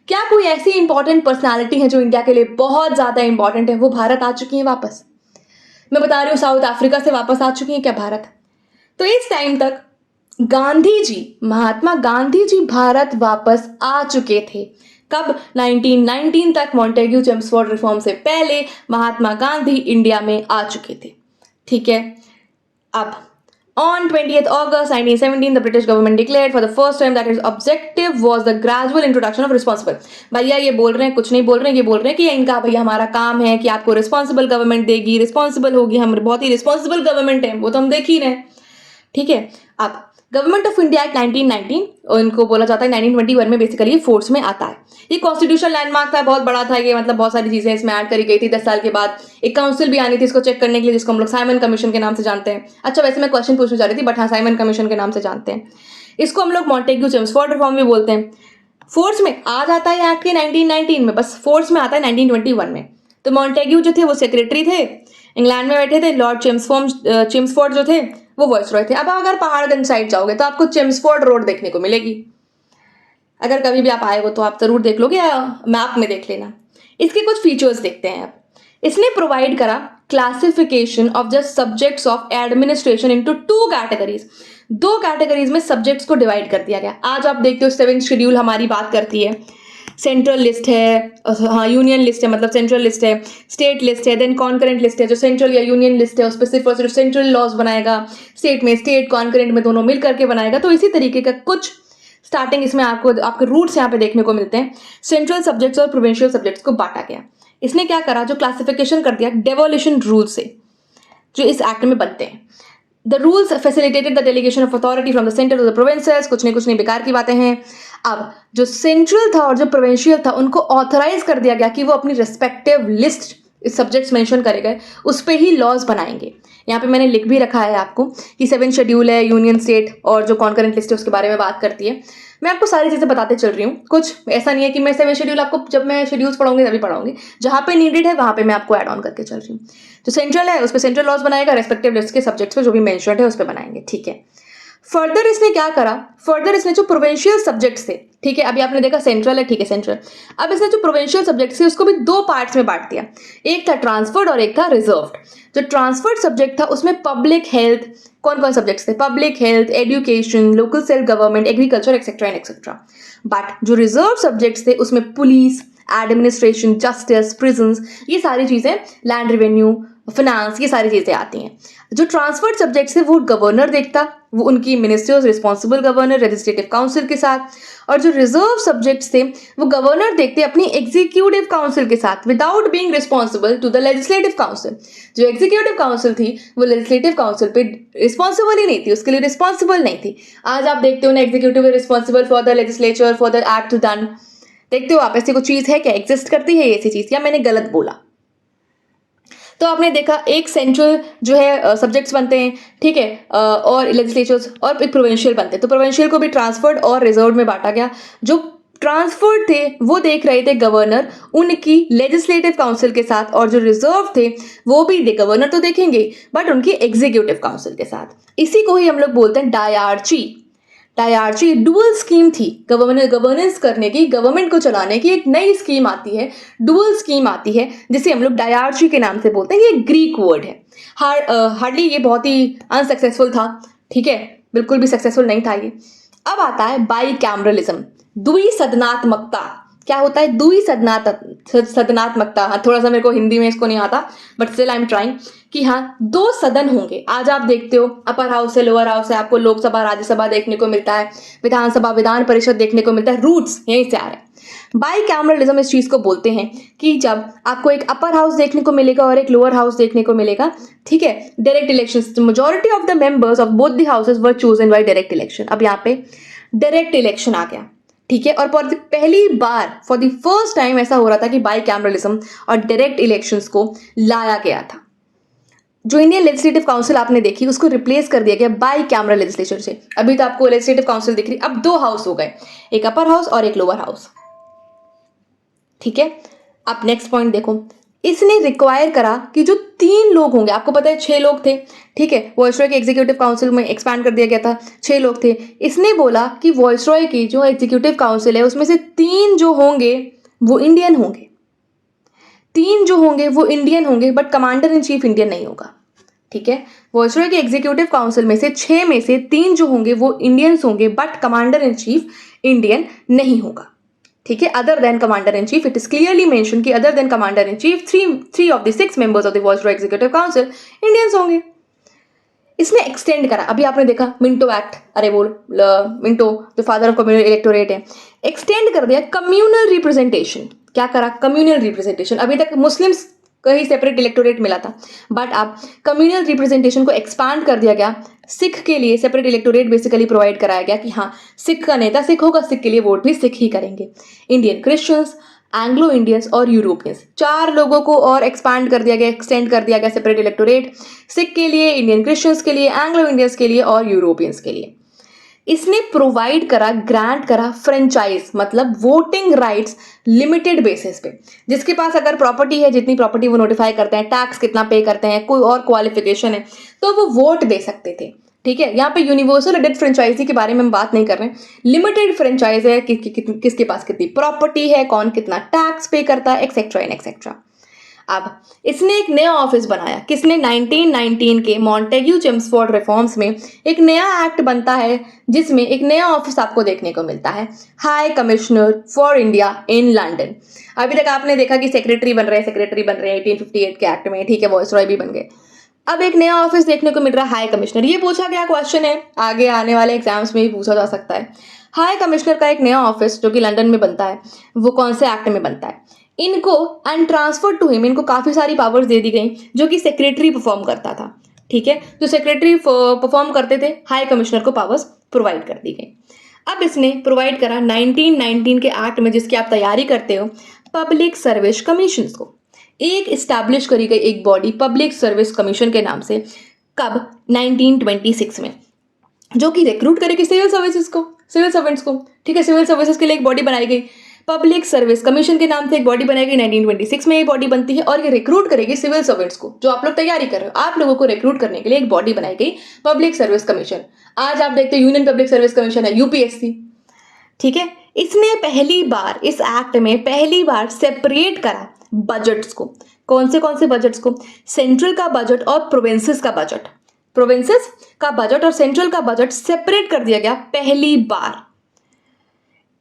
क्या कोई ऐसी इंपॉर्टेंट पर्सनालिटी है जो इंडिया के लिए बहुत ज्यादा इंपॉर्टेंट है, वो भारत आ चुकी है वापस? मैं बता रही हूँ, साउथ अफ्रीका से वापस आ चुकी है क्या भारत? तो इस टाइम तक गांधी जी, महात्मा गांधी जी भारत वापस आ चुके थे। कब? 1919 तक, मॉन्टेग्यू चेम्सफोर्ड रिफॉर्म से पहले महात्मा गांधी इंडिया में आ चुके थे, ठीक है। अब on 20th August 1917 the British government declared for the first time that its objective was the gradual introduction of responsible। भैया ये बोल रहे हैं, कुछ नहीं बोल रहे हैं, ये बोल रहे हैं कि इनका भैया हमारा काम है कि आपको रिस्पॉन्सिबल गवर्नमेंट देगी, रिस्पॉन्सिबल होगी, हम बहुत ही रिस्पॉन्सिबल गवर्नमेंट है, वो तो हम देख ही रहे हैं, ठीक है। अब गवर्नमेंट ऑफ इंडिया एक्ट 1919, और इनको बोला जाता है 1921 में बेसिकली फोर्स में आता है। ये कॉन्स्टिट्यूशन लैंडमार्क था, बहुत बड़ा था ये, मतलब बहुत सारी चीजें इसमें ऐड करी गई थी। 10 साल के बाद एक काउंसिल भी आनी थी इसको चेक करने के लिए, जिसको हम लोग साइमन कमीशन के नाम से जानते हैं। अच्छा, वैसे मैं क्वेश्चन पूछने जा रही थी, बट हाँ, साइमन कमीशन के नाम से जानते हैं इसको हम लोग। मॉन्टेग्यू चेम्सफोर्ड रिफॉर्म भी बोलते हैं। फोर्स में आ जाता है एक्ट के 1919 में, बस फोर्स में आता है 1921 में। तो मॉन्टेग्यू जो थे वो सेक्रेटरी थे, इंग्लैंड में बैठे थे। लॉर्ड चेम्सफोर्ड जो थे वो वॉइसरॉय थे। अब अगर पहाड़गंज साइड जाओगे तो आपको चेम्सफोर्ड रोड देखने को मिलेगी, अगर कभी भी आप आए हो तो आप जरूर देख लोगे, या मैप में देख लेना। इसके कुछ फीचर्स देखते हैं आप। इसने प्रोवाइड करा classification of the subjects of administration into 2 categories. 2 categories में सब्जेक्ट्स को डिवाइड कर दिया गया। आज आप देखते हो 7th शेड्यूल हमारी बात करती है, सेंट्रल लिस्ट है, हाँ यूनियन लिस्ट है, मतलब सेंट्रल लिस्ट है, स्टेट लिस्ट है, देन कॉन्करेंट लिस्ट है। जो सेंट्रल या यूनियन लिस्ट है उस पर सिर्फ सेंट्रल लॉज बनाएगा, स्टेट में स्टेट, कॉन्करेंट में दोनों मिल करके बनाएगा। तो इसी तरीके का कुछ स्टार्टिंग इसमें आपको आपके रूट्स यहाँ पे देखने को मिलते हैं। सेंट्रल सब्जेक्ट्स और प्रोविंशियल सब्जेक्ट्स को बांटा गया। इसने क्या करा, जो क्लासिफिकेशन कर दिया डेवोल्यूशन रूल से, जो इस एक्ट में बनते हैं। The rules facilitated the delegation of authority from the centre to the provinces. कुछ नहीं बेकार की बातें हैं। अब जो सेंट्रल था और जो प्रोविंशियल था उनको ऑथराइज कर दिया गया कि वो अपनी रेस्पेक्टिव लिस्ट, सब्जेक्ट्स मेंशन करे गए उस पे ही लॉज बनाएंगे। यहाँ पे मैंने लिख भी रखा है आपको कि 7 शेड्यूल है, यूनियन स्टेट और जो कॉन्करेंट लिस्ट है उसके बारे में बात करती है। मैं आपको सारी चीज़ें बताते चल रही हूँ, कुछ ऐसा नहीं है कि मैं 7 शेड्यूल आपको जब मैं शेड्यूल्स पढ़ाऊंगी तभी पढ़ाऊंगी, जहाँ पे नीडेड है वहाँ पे मैं आपको ऐड ऑन करके चल रही हूँ। जो सेंट्रल है उस पर सेंट्रल लॉज बनाएगा, रेस्पेक्टिव लिस्ट के सब्जेक्ट्स पे जो भी मेंशन्ड है उस पर बनाएंगे, ठीक है। फर्दर इसने क्या करा, फर्दर इसने जो प्रोविंशियल सब्जेक्ट्स थे, ठीक है, अभी आपने देखा सेंट्रल है, ठीक है सेंट्रल। अब इसने जो प्रोविंशियल सब्जेक्ट्स थे उसको भी 2 पार्ट्स में बांट दिया, एक था ट्रांसफर्ड और एक था रिजर्व्ड। जो ट्रांसफर्ड सब्जेक्ट था उसमें पब्लिक हेल्थ, कौन कौन सब्जेक्ट्स थे, public health, education, local self government, agriculture etcetera and etcetera. But जो रिजर्व सब्जेक्ट्स थे उसमें पुलिस, एडमिनिस्ट्रेशन, जस्टिस, प्रिजन्स, ये सारी चीजें, लैंड रेवेन्यू, फाइनेंस, ये सारी चीज़ें आती हैं। जो ट्रांसफर्ड सब्जेक्ट्स है वो गवर्नर देखता, वो उनकी ministers responsible governor legislative council के साथ, और जो रिजर्व सब्जेक्ट्स थे वो गवर्नर देखते अपनी एग्जीक्यूटिव काउंसिल के साथ without being responsible to the legislative council. जो एग्जीक्यूटिव काउंसिल थी वो लेजिस्लेटिव काउंसिल पे रिस्पॉन्सिबल ही नहीं थी, उसके लिए रिस्पॉन्सिबल नहीं थी। आज आप देखते हो ना, executive responsible for the legislature for the act done. देखते हो आप ऐसी कोई चीज़ है क्या, एग्जिस्ट करती है ऐसी चीज़, या मैंने गलत बोला? तो आपने देखा एक सेंट्रल जो है सब्जेक्ट्स बनते हैं, ठीक है, और लेजिस्लेचर्स, और एक प्रोविंशियल बनते हैं। तो प्रोविंशियल को भी ट्रांसफर्ड और रिजर्व में बांटा गया। जो ट्रांसफर्ड थे वो देख रहे थे गवर्नर उनकी लेजिस्लेटिव काउंसिल के साथ, और जो रिजर्व थे वो भी गवर्नर तो देखेंगे बट उनकी एग्जीक्यूटिव काउंसिल के साथ। इसी को ही हम लोग बोलते हैं डायरची। डायरची डुअल स्कीम थी गवर्नेंस करने की, गवर्नमेंट को चलाने की एक नई स्कीम आती है, डुअल स्कीम आती है, जिसे हम लोग डायरची के नाम से बोलते हैं। ये ग्रीक वर्ड है, हार्डली ये बहुत ही अनसक्सेसफुल था, ठीक है, बिल्कुल भी सक्सेसफुल नहीं था ये। अब आता है बाईकैमरलिज्म, द्विसदनात्मकता। क्या होता है सदनात्मकता? हाँ, थोड़ा सा मेरे को हिंदी में इसको नहीं आता, but still I am trying कि हाँ, 2 सदन होंगे। आज आप देखते हो अपर हाउस है, लोअर हाउस है, आपको लोकसभा राज्यसभा देखने को मिलता है, विधानसभा विधान परिषद देखने को मिलता है, रूट्स यहीं से आ रहे हैं। बाईकैमरलिज्म इस चीज को बोलते हैं कि जब आपको एक अपर हाउस देखने को मिलेगा और एक लोअर हाउस देखने को मिलेगा, ठीक है, direct election, majority of the members of both the houses were chosen by direct election. अब यहाँ पे डायरेक्ट इलेक्शन आ गया, ठीक है, और पहली बार फॉर द फर्स्ट टाइम ऐसा हो रहा था कि बाईकैमरलिज्म और डायरेक्ट इलेक्शंस को लाया गया था। जो इंडियन लेजिस्लेटिव काउंसिल आपने देखी उसको रिप्लेस कर दिया गया बाईकैमरल लेजिस्लेचर से। अभी तो आपको लेजिस्लेटिव काउंसिल दिख रही, अब 2 हाउस हो गए, एक अपर हाउस और एक लोअर हाउस, ठीक है। अब नेक्स्ट पॉइंट देखो, इसने रिक्वायर करा कि जो 3 लोग होंगे, आपको पता है 6 लोग थे, ठीक है, वॉइसरॉय के एग्जीक्यूटिव काउंसिल में एक्सपैंड कर दिया गया था, 6 लोग थे। इसने बोला कि वॉइसरॉय की जो एग्जीक्यूटिव काउंसिल है उसमें से 3 जो होंगे वो इंडियन होंगे, 3 जो होंगे वो इंडियन होंगे, but commander in chief Indian नहीं होगा, ठीक है। वॉइसरॉय के एग्जीक्यूटिव काउंसिल में से 6 में से 3 जो होंगे वो इंडियंस होंगे, but commander in chief Indian नहीं होगा, ठीक है। Other than commander in chief, it is clearly mention कि other than commander in chief 3 of the 6 members of the viceroy executive council Indians होंगे। इसने एक्सटेंड करा, अभी आपने देखा मिंटो एक्ट, अरे बोल मिंटो जो फादर ऑफ कम्युनल इलेक्टोरेट है, एक्सटेंड कर दिया कम्युनल रिप्रेजेंटेशन। क्या करा? Communal representation. अभी तक मुस्लिम्स को ही सेपरेट इलेक्टोरेट मिला था, बट अब कम्युनल रिप्रेजेंटेशन को एक्सपांड कर दिया गया। सिख के लिए सेपरेट इलेक्टोरेट बेसिकली प्रोवाइड कराया गया कि हाँ, सिख का नेता सिख होगा, सिख के लिए वोट भी सिख ही करेंगे। इंडियन क्रिश्चियंस, एंग्लो इंडियंस और यूरोपियंस, 4 लोगों को और एक्सपांड कर दिया गया, एक्सटेंड कर दिया गया सेपरेट इलेक्टोरेट, सिख के लिए, इंडियन क्रिश्चियंस के लिए, एंग्लो इंडियंस के लिए और यूरोपियंस के लिए। इसने प्रोवाइड करा, ग्रांट करा फ्रेंचाइज, मतलब वोटिंग राइट्स लिमिटेड बेसिस पे। जिसके पास अगर प्रॉपर्टी है, जितनी प्रॉपर्टी वो नोटिफाई करते हैं, टैक्स कितना पे करते हैं, कोई और क्वालिफिकेशन है, तो वो वोट दे सकते थे, ठीक है। यहाँ पे यूनिवर्सल एडेड फ्रेंचाइजी के बारे में हम बात नहीं कर रहे हैं, लिमिटेड फ्रेंचाइज है, किसके पास कितनी प्रॉपर्टी है, कौन कितना टैक्स पे करता है, एक्सेट्रा एंड एक्सेट्रा। अब इसने एक नया ऑफिस बनाया, किसने? 1919 के मॉन्टेग्यू चेम्सफोर्ड रिफॉर्म्स में एक नया एक्ट बनता है, जिसमें एक नया ऑफिस आपको देखने को मिलता है, high commissioner for India in London. अभी तक आपने देखा कि सेक्रेटरी बन रहे हैं 1858 के एक्ट में, ठीक है, वॉइसरॉय भी बन गए। अब एक नया ऑफिस देखने को मिल रहा है, हाई कमिश्नर। ये पूछा गया क्वेश्चन है, आगे आने वाले एग्जाम्स में भी पूछा जा सकता है। हाई कमिश्नर का एक नया ऑफिस जो कि लंदन में बनता है, वो कौन से एक्ट में बनता है? इनको एंड ट्रांसफर टू हिम, इनको काफी सारी पावर्स दे दी गई जो कि सेक्रेटरी परफॉर्म करता था, ठीक है। जो सेक्रेटरी परफॉर्म करते थे, हाई कमिश्नर को पावर्स प्रोवाइड कर दी गई। अब इसने प्रोवाइड करा 1919 के एक्ट में, जिसकी आप तैयारी करते हो, पब्लिक सर्विस कमीशन को एक इस्टेब्लिश करी गई एक बॉडी, पब्लिक सर्विस कमीशन के नाम से। कब? 1926 में, जो कि रिक्रूट करेगी सिविल सर्वेंट्स को, ठीक है। सिविल सर्विसेज के लिए एक बॉडी बनाई गई, पब्लिक सर्विस कमीशन के नाम से एक बॉडी बनाई गई। 1926 में ये बॉडी बनती है और ये रिक्रूट करेगी सिविल सर्वेंट्स को, जो आप लोग तैयारी कर रहे हो, आप लोगों को रिक्रूट करने के लिए एक बॉडी बनाई गई, पब्लिक सर्विस कमीशन। आज आप देखते हो यूनियन पब्लिक सर्विस कमीशन है, यूपीएससी, ठीक है। इसने पहली बार, इस एक्ट में पहली बार सेपरेट करा बजट्स को। कौन से बजट्स को? सेंट्रल का बजट और प्रोविंसेस का बजट। प्रोविंसेस का बजट और सेंट्रल का बजट सेपरेट कर दिया गया पहली बार।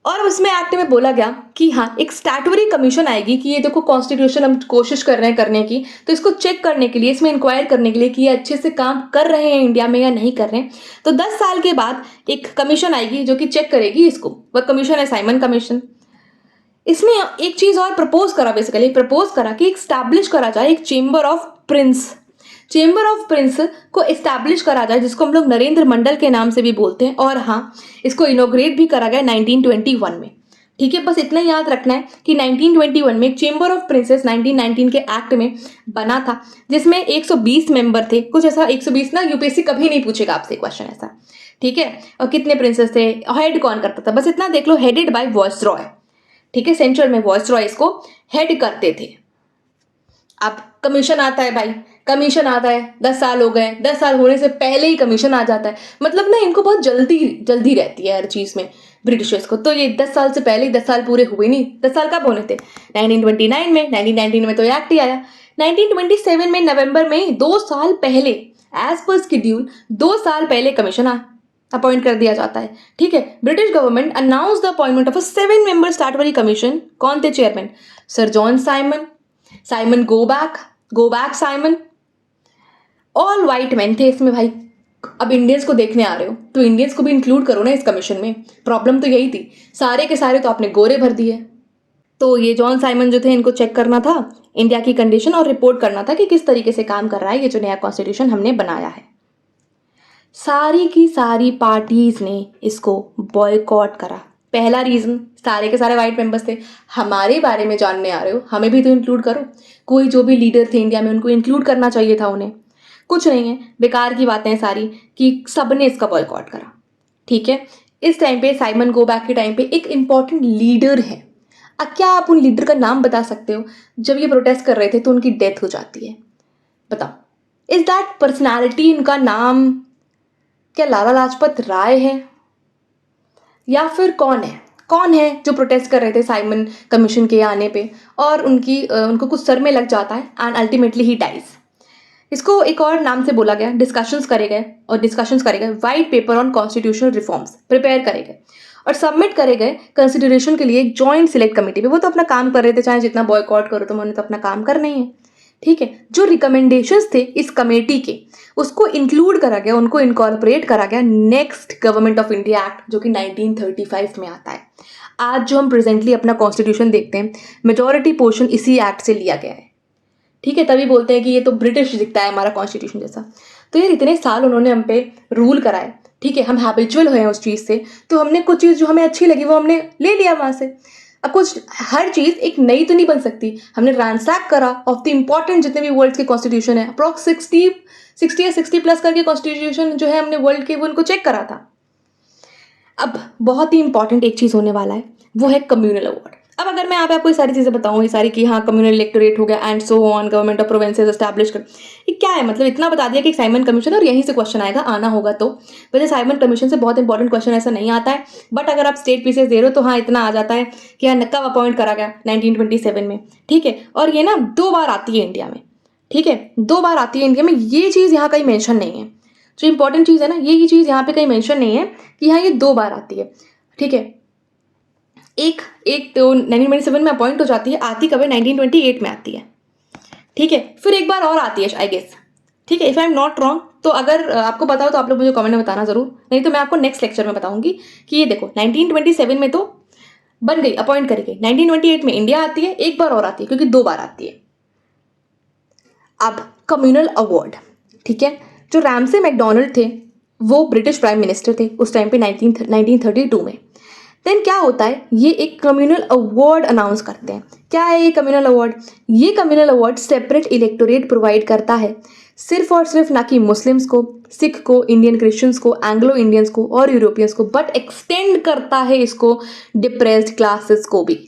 और उसमें एक्ट में बोला गया कि हाँ एक स्टैट्यूटरी कमीशन आएगी कि ये देखो कॉन्स्टिट्यूशन हम कोशिश कर रहे हैं करने की, तो इसको चेक करने के लिए, इसमें इंक्वायर करने के लिए कि ये अच्छे से काम कर रहे हैं इंडिया में या नहीं कर रहे हैं। तो 10 साल के बाद एक कमीशन आएगी जो कि चेक करेगी इसको। वह कमीशन है साइमन कमीशन। इसमें एक चीज और प्रपोज करा, बेसिकली प्रपोज करा कि स्टैब्लिश करा जाए एक chamber of Prince. Chamber of Prince को इस्टेब्लिश करा जाए, जिसको हम लोग नरेंद्र मंडल के नाम से भी बोलते हैं। और हाँ, इसको इनोग्रेट भी करा गया 1921 में। ठीक है, बस इतना याद रखना है कि 1921 में एक चेंबर ऑफ प्रिंसेस 1919 के एक्ट में बना था, जिसमें 120 मेंबर थे, कुछ ऐसा 120 ना, यूपीएससी कभी नहीं पूछेगा आपसे क्वेश्चन ऐसा। ठीक है, और कितने प्रिंसेस थे, हेड कौन करता था, बस इतना देख लो, हेडेड बाय वॉइसरॉय। ठीक है, सेंट्रल में वॉइसरॉय इसको हेड करते थे। अब कमीशन आता है भाई, कमीशन आता है, 10 साल हो गए, 10 साल होने से पहले ही कमीशन आ जाता है। मतलब ना इनको बहुत जल्दी जल्दी रहती है हर चीज में ब्रिटिशर्स को। तो ये 10 साल से पहले ही 10 साल पूरे हुए नहीं। 10 साल कब होने थे? 1929 में। 1919 में तो एक्ट ही आया। 1927 में नवंबर में 2 साल पहले एज पर शेड्यूल 2 साल पहले कमीशन अपॉइंट कर दिया जाता है। ठीक है, British government announce the appointment of a 7 member statutory commission. कौन थे chairman? Sir John Simon, Simon go back Simon, all white man थे इसमें भाई। अब इंडियंस को देखने आ रहे हो तो इंडियंस को भी इंक्लूड करो ना इस कमीशन में। प्रॉब्लम तो यही थी, सारे के सारे तो आपने गोरे भर दिए। तो ये जॉन साइमन जो थे, इनको चेक करना था इंडिया की कंडीशन और रिपोर्ट करना था कि किस तरीके से काम कर रहा है ये जो नया कॉन्स्टिट्यूशन हमने बनाया है। सारी की सारी पार्टीज ने इसको बॉयकॉट करा। पहला रीजन, सारे के सारे वाइट मेंबर्स थे, हमारे बारे में जानने आ रहे हो, हमें भी तो इंक्लूड करो। कोई जो भी लीडर थे इंडिया में उनको इंक्लूड करना चाहिए था उन्हें। कुछ नहीं है, बेकार की बातें हैं सारी कि सबने इसका बॉयकॉट करा। ठीक है, इस टाइम पे साइमन गो बैक के टाइम पे एक इंपॉर्टेंट लीडर है। अब क्या आप उन लीडर का नाम बता सकते हो? जब ये प्रोटेस्ट कर रहे थे तो उनकी डेथ हो जाती है। बताओ, इज दैट पर्सनैलिटी? इनका नाम क्या लाला लाजपत राय है या फिर कौन है जो प्रोटेस्ट कर रहे थे साइमन कमीशन के आने पे, और उनको कुछ सर में लग जाता है एंड अल्टीमेटली ही डाइज। इसको एक और नाम से बोला गया, डिस्कशंस करे गए white paper on constitutional reforms prepare करे गए और सबमिट करे गए कंसिडरेशन के लिए एक जॉइंट सिलेक्ट कमेटी पे। वो तो अपना काम कर रहे थे, चाहे जितना बॉयकॉट करो तो उन्होंने तो अपना काम करना ही है। ठीक है, जो रिकमेंडेशंस थे इस कमेटी के उसको इंक्लूड करा गया, उनको इनकॉर्पोरेट करा गया next government of India act, जो कि 1935 में आता है। आज जो हम प्रेजेंटली अपना कॉन्स्टिट्यूशन देखते हैं, मेजॉरिटी पोर्शन इसी एक्ट से लिया गया है। ठीक है, तभी बोलते हैं कि ये तो ब्रिटिश दिखता है हमारा कॉन्स्टिट्यूशन जैसा। तो यार इतने साल उन्होंने हम पे रूल कराए, ठीक है, हम हैबिचुअल हुए हैं उस चीज़ से, तो हमने कुछ चीज़ जो हमें अच्छी लगी वो हमने ले लिया वहाँ से। अब कुछ हर चीज़ एक नई तो नहीं बन सकती। हमने रैंसैक करा ऑफ द इम्पॉर्टेंट जितने भी वर्ल्ड के कॉन्स्टिट्यूशन है, अप्रॉक्स 60 या 60 प्लस करके कॉन्स्टिट्यूशन जो है हमने वर्ल्ड के, वो उनको चेक करा था। अब बहुत ही इंपॉर्टेंट एक चीज़ होने वाला है, वो है कम्युनल अवार्ड। अब अगर मैं यहाँ पे आपको ये सारी चीज़ें बताऊँ, ये सारी कि हाँ कम्युनल इलेक्टोरेट हो गया and so on, government of provinces establish कर, ये क्या है? मतलब इतना बता दिया कि साइमन कमीशन, और यहीं से क्वेश्चन आएगा, आना होगा तो। वैसे साइमन कमीशन से बहुत इंपॉर्टेंट क्वेश्चन ऐसा नहीं आता है, बट अगर आप स्टेट पीसीएस दे रहे हो तो हाँ इतना आ जाता है कि हाँ कब अपॉइंट करा गया 1927 में। ठीक है, और ये ना 2 बार आती है इंडिया में। ठीक है, 2 बार आती है इंडिया में, ये चीज़ यहाँ कहीं मेंशन नहीं है। जो इंपॉर्टेंट चीज़ है ना, ये चीज़ यहाँ पे कहीं मेंशन नहीं है कि हाँ ये 2 बार आती है। ठीक है, एक तो 1927 में अपॉइंट हो जाती है, आती कब है? 1928 में आती है। ठीक है, फिर एक बार और आती है आई गेस। ठीक है, if I am not wrong, तो अगर आपको पता हो तो आप लोग मुझे कमेंट में बताना जरूर, नहीं तो मैं आपको नेक्स्ट लेक्चर में बताऊंगी कि ये देखो 1927 में तो बन गई, अपॉइंट करी गई, 1928 में इंडिया आती है, एक बार और आती है क्योंकि 2 बार आती है। अब कम्युनल अवार्ड, ठीक है, जो रैमसे मैकडोनल्ड थे वो ब्रिटिश प्राइम मिनिस्टर थे उस टाइम पे 1932 में। देन क्या होता है, ये एक कम्युनल अवार्ड अनाउंस करते हैं। क्या है ये कम्युनल अवार्ड? ये communal award separate electorate provide करता है, सिर्फ और सिर्फ ना कि मुस्लिम्स को, सिख को, इंडियन क्रिश्चियंस को, एंग्लो इंडियंस को और यूरोपियंस को, बट एक्सटेंड करता है इसको डिप्रेस्ड क्लासेस को भी।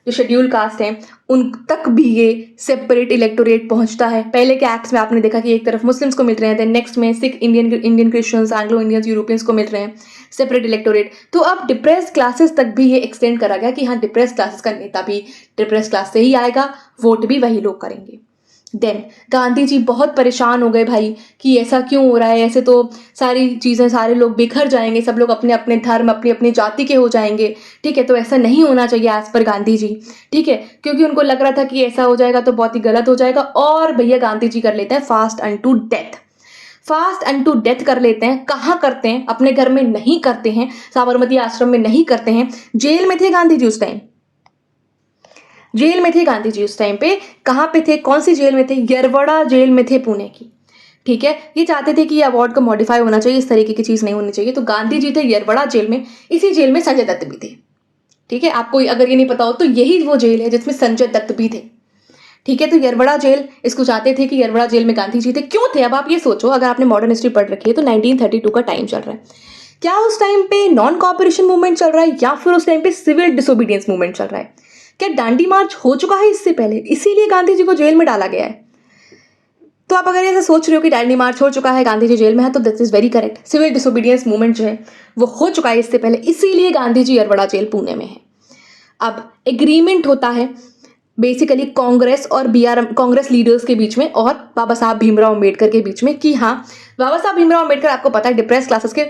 जो शेड्यूल कास्ट हैं उन तक भी ये सेपरेट इलेक्टोरेट पहुंचता है। पहले के एक्ट्स में आपने देखा कि एक तरफ मुस्लिम्स को मिल रहे हैं, नेक्स्ट में Sikh, Indian Christians, Anglo Indians, Europeans को मिल रहे हैं सेपरेट इलेक्टोरेट। तो अब डिप्रेस्ड क्लासेस तक भी ये एक्सटेंड करा गया कि हाँ डिप्रेस्ड क्लासेस का नेता भी डिप्रेस्ड क्लास से ही आएगा, वोट भी वही लोग करेंगे। देन गांधी जी बहुत परेशान हो गए भाई कि ऐसा क्यों हो रहा है, ऐसे तो सारी चीज़ें, सारे लोग बिखर जाएंगे, सब लोग अपने अपने धर्म, अपनी अपनी जाति के हो जाएंगे। ठीक है, तो ऐसा नहीं होना चाहिए एज पर गांधी जी। ठीक है, क्योंकि उनको लग रहा था कि ऐसा हो जाएगा तो बहुत ही गलत हो जाएगा। और भैया गांधी जी कर लेते हैं fast unto death. Fast unto death कर लेते हैं। कहाँ करते हैं? अपने घर में नहीं करते हैं, साबरमती आश्रम में नहीं करते हैं, जेल में थे गांधी जी उस टाइम। जेल में थे गांधी जी उस टाइम पे। कहाँ पे थे? कौन सी जेल में थे? यरवड़ा जेल में थे, पुणे की। ठीक है, ये चाहते थे कि ये अवार्ड को मॉडिफाई होना चाहिए, इस तरीके की चीज नहीं होनी चाहिए। तो गांधी जी थे यरवड़ा जेल में। इसी जेल में संजय दत्त भी थे। ठीक है, आपको अगर ये नहीं पता हो तो यही वो जेल है जिसमें संजय दत्त भी थे। ठीक है, तो यरवड़ा जेल, इसको चाहते थे कि यरवड़ा जेल में गांधी जी थे। क्यों थे? अब आप ये सोचो, अगर आपने मॉडर्न हिस्ट्री पढ़ रखी है तो 1932 का टाइम चल रहा है। क्या उस टाइम पे नॉन कॉपरेशन मूवमेंट चल रहा है या फिर उस टाइम पे सिविल डिसोबीडियंस मूवमेंट चल रहा है? क्या दांडी मार्च हो चुका है इससे पहले, इसीलिए गांधी जी को जेल में डाला गया है? तो आप अगर ऐसा सोच रहे हो कि दांडी मार्च हो चुका है, गांधी जी जेल में है, तो this is very correct. Civil disobedience movement जो है वो हो चुका है इससे पहले, इसीलिए गांधी जी यरवड़ा जेल पुणे में है। अब एग्रीमेंट होता है बेसिकली कांग्रेस और कांग्रेस लीडर्स के बीच में और बाबा साहब भीमराव अम्बेडकर के बीच में कि हाँ, बाबा साहब भीमराव अम्बेडकर आपको पता है डिप्रेस क्लासेस के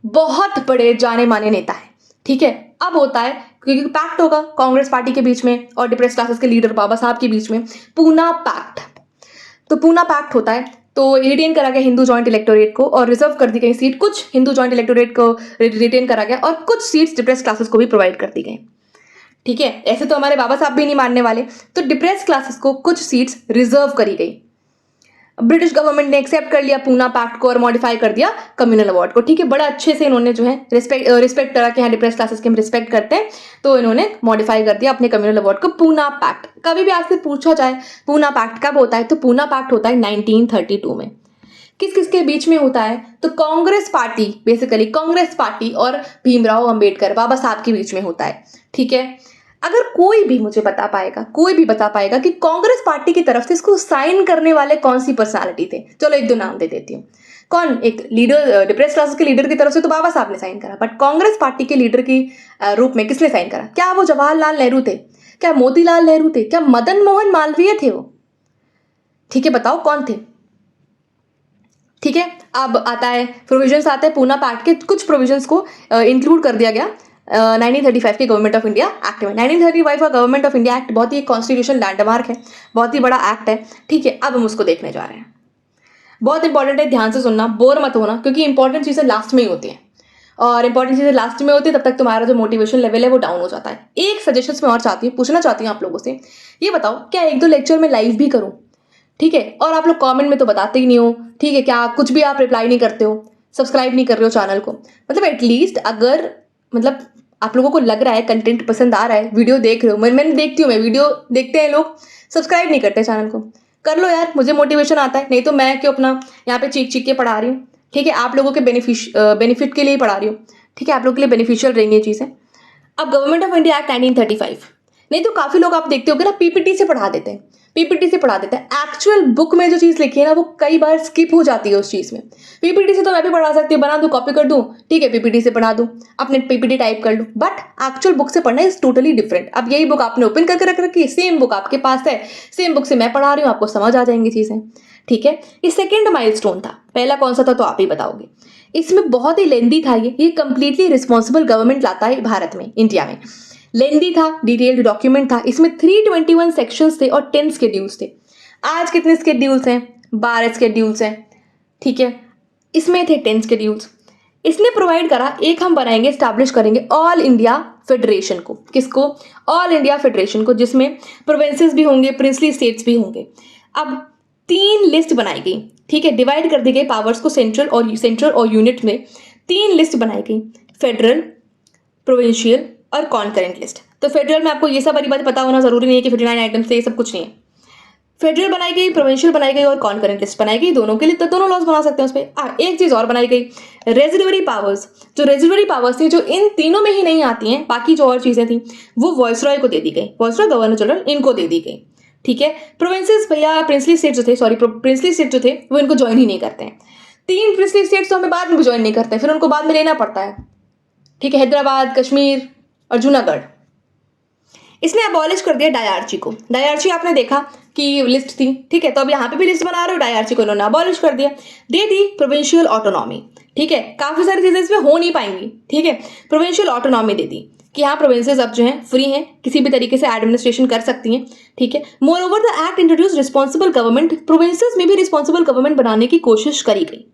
बहुत बड़े जाने माने नेता है। ठीक है, अब होता है क्योंकि पैक्ट होगा कांग्रेस पार्टी के बीच में और डिप्रेस क्लासेस के लीडर बाबा साहब के बीच में, पूना पैक्ट। तो पूना पैक्ट होता है, तो रिटेन करा गया हिंदू जॉइंट इलेक्टोरेट को और रिजर्व कर दी गई सीट, कुछ हिंदू जॉइंट इलेक्टोरेट को रिटेन करा गया और कुछ सीट्स डिप्रेस क्लासेस को भी प्रोवाइड कर दी गई। ठीक है, ऐसे तो हमारे बाबा साहब भी नहीं मानने वाले, तो डिप्रेस क्लासेस को कुछ सीट्स रिजर्व करी गई। ब्रिटिश गवर्नमेंट ने एक्सेप्ट कर लिया पूना पैक्ट को और मॉडिफाई कर दिया कम्युनल अवार्ड को। ठीक है, बड़ा अच्छे से इन्होंने जो है रिस्पेक्ट करा कि हाँ डिप्रेस क्लासेस के हम रिस्पेक्ट करते हैं, तो इन्होंने मॉडिफाई कर दिया अपने कम्युनल अवार्ड को पूना पैक्ट। कभी भी आपसे पूछा जाए पूना पैक्ट कब होता है, तो पूना पैक्ट होता है 1932 में। किस किस के बीच में होता है? तो Congress party, basically Congress party और भीमराव अंबेडकर बाबा साहब के बीच में होता है। ठीक है, अगर कोई भी मुझे बता पाएगा, कोई भी बता पाएगा कि कांग्रेस पार्टी की तरफ से इसको साइन करने वाले कौन सी पर्सनालिटी थे, चलो एक दो नाम दे देती हूँ। कौन? एक लीडर, डिप्रेस क्लासेस के लीडर की तरफ से तो बाबा साहब ने साइन करा, बट कांग्रेस पार्टी के लीडर की रूप में किसने साइन करा? क्या वो जवाहरलाल नेहरू थे? क्या मोतीलाल नेहरू थे? क्या मदन मोहन मालवीय थे वो? ठीक है, बताओ कौन थे? ठीक है, अब आता है प्रोविजंस आते हैं पूना पैक्ट के। कुछ प्रोविजंस को इंक्लूड कर दिया गया 1935 के गवर्नमेंट ऑफ इंडिया एक्ट में। 1935 का गवर्नमेंट ऑफ इंडिया एक्ट बहुत ही कॉन्स्टिट्यूशन लैंडमार्क है, बहुत ही बड़ा एक्ट है। ठीक है, अब हम उसको देखने जा रहे हैं। बहुत इंपॉर्टेंट है, ध्यान से सुनना, बोर मत होना, क्योंकि इंपॉर्टेंट चीज़ें लास्ट में ही होती हैं और इंपॉर्टेंट चीज़ें लास्ट में होती है, तब तक तुम्हारा जो मोटिवेशन लेवल है वो डाउन हो जाता है। एक सजेशन मैं और चाहती हूँ, पूछना चाहती हूँ आप लोगों से, ये बताओ क्या एक दो लेक्चर में लाइव भी करूँ? ठीक है, और आप लोग कमेंट में तो बताते ही नहीं हो। ठीक है, क्या कुछ भी आप रिप्लाई नहीं करते हो, सब्सक्राइब नहीं कर रहे हो चैनल को? मतलब एटलीस्ट अगर मतलब आप लोगों को लग रहा है कंटेंट पसंद आ रहा है, वीडियो देख रहे हो, मैंने देखती हूँ, मैं वीडियो देखते हैं लोग, सब्सक्राइब नहीं करते चैनल को, कर लो यार, मुझे मोटिवेशन आता है। नहीं तो मैं क्यों अपना यहाँ पे चीख चीख के पढ़ा रही हूँ? ठीक है, आप लोगों के बेनिफिट के लिए पढ़ा रही हूँ। ठीक है, आप लोगों के लिए बेनिफिशियल रहेंगी ये चीज़ें। अब गवर्नमेंट ऑफ इंडिया एक्ट 1935, नहीं तो काफ़ी लोग आप देखते होगे ना पीपीटी से पढ़ा देते हैं, पीपीटी से पढ़ा देते हैं। एक्चुअल बुक में जो चीज़ लिखी है ना वो कई बार स्किप हो जाती है उस चीज़ में। पीपीटी से तो मैं भी पढ़ा सकती हूँ, बना दूँ, कॉपी कर दूँ, ठीक है, पीपीटी से पढ़ा दूँ, अपने पीपीटी टाइप कर लूँ, बट एक्चुअल बुक से पढ़ना इज टोटली डिफरेंट। अब यही बुक आपने ओपन करके रख रखी है, सेम बुक आपके पास है, सेम बुक से मैं पढ़ा रही हूँ, आपको समझ आ जाएंगी चीज़ें। ठीक है, ये सेकेंड माइलस्टोन था। पहला कौन सा था तो आप ही बताओगे। इसमें बहुत ही लेंदी था, ये कंप्लीटली रिस्पॉन्सिबल गवर्नमेंट लाता है भारत में, इंडिया में। लेंदी था, डिटेल्ड डॉक्यूमेंट था, इसमें 321 सेक्शंस थे और 10 स्केड्यूल्स थे। आज कितने स्केड्यूल्स हैं? 12 स्केड्यूल्स हैं। ठीक है, इसमें थे 10 स्केड्यूल्स। इसने प्रोवाइड करा, एक हम बनाएंगे, स्टैब्लिश करेंगे ऑल इंडिया फेडरेशन को। किसको? ऑल इंडिया फेडरेशन को, जिसमें प्रोविंसेस भी होंगे, प्रिंसली स्टेट्स भी होंगे। अब 3 लिस्ट बनाई गई। ठीक है, डिवाइड कर दी गई पावर्स को सेंट्रल और यूनिट में। 3 लिस्ट बनाई गई, फेडरल, प्रोविंशियल और कॉन्करेंट लिस्ट। तो फेडरल में आपको ये सब वाली बात पता होना जरूरी नहीं है कि 59 आइटम्स थे, ये सब कुछ नहीं है। फेडरल बनाई गई, प्रोविंशियल बनाई गई और कॉन्करेंट लिस्ट बनाई गई, दोनों के लिए, तो दोनों लॉज बना सकते हैं उस पर। एक चीज और बनाई गई, रेजिडरी पावर्स। जो रेजिडरी पावर्स थी, जो इन तीनों में ही नहीं आती हैं, बाकी जो और चीजें थी वो वॉइसरॉय को दे दी गई, वॉइसरॉय, गवर्नर जनरल, इनको दे दी गई। ठीक है, प्रोविंसेस भैया, प्रिंसली स्टेट जो थे, प्रिंसली स्टेट जो थे वो इनको ज्वाइन ही नहीं करते हैं। 3 प्रिंसली स्टेट्स तो हमें बाद में भी ज्वाइन नहीं करते, फिर उनको बाद में लेना पड़ता है। ठीक है, हैदराबाद, कश्मीर और जूनागढ़। इसने अबॉलिश कर दिया डायरची को। डायरची आपने देखा की लिस्ट थी, ठीक है। तो अब यहाँ पे भी लिस्ट बना रहे हो, डायआरसी को इन्होंने अबॉलिश कर दिया, दे दी प्रोविंशियल ऑटोनॉमी, ठीक है। काफी सारी चीजें इसमें हो नहीं पाएंगी, ठीक है। प्रोविंशियल ऑटोनॉमी दे दी कि हाँ प्रोविंसेस अब जो हैं फ्री हैं, किसी भी तरीके से एडमिनिस्ट्रेशन कर सकती हैं, ठीक है। More over the act introduce responsible government, provinces में भी रिस्पॉन्सिबल गवर्नमेंट बनाने की कोशिश करी गई,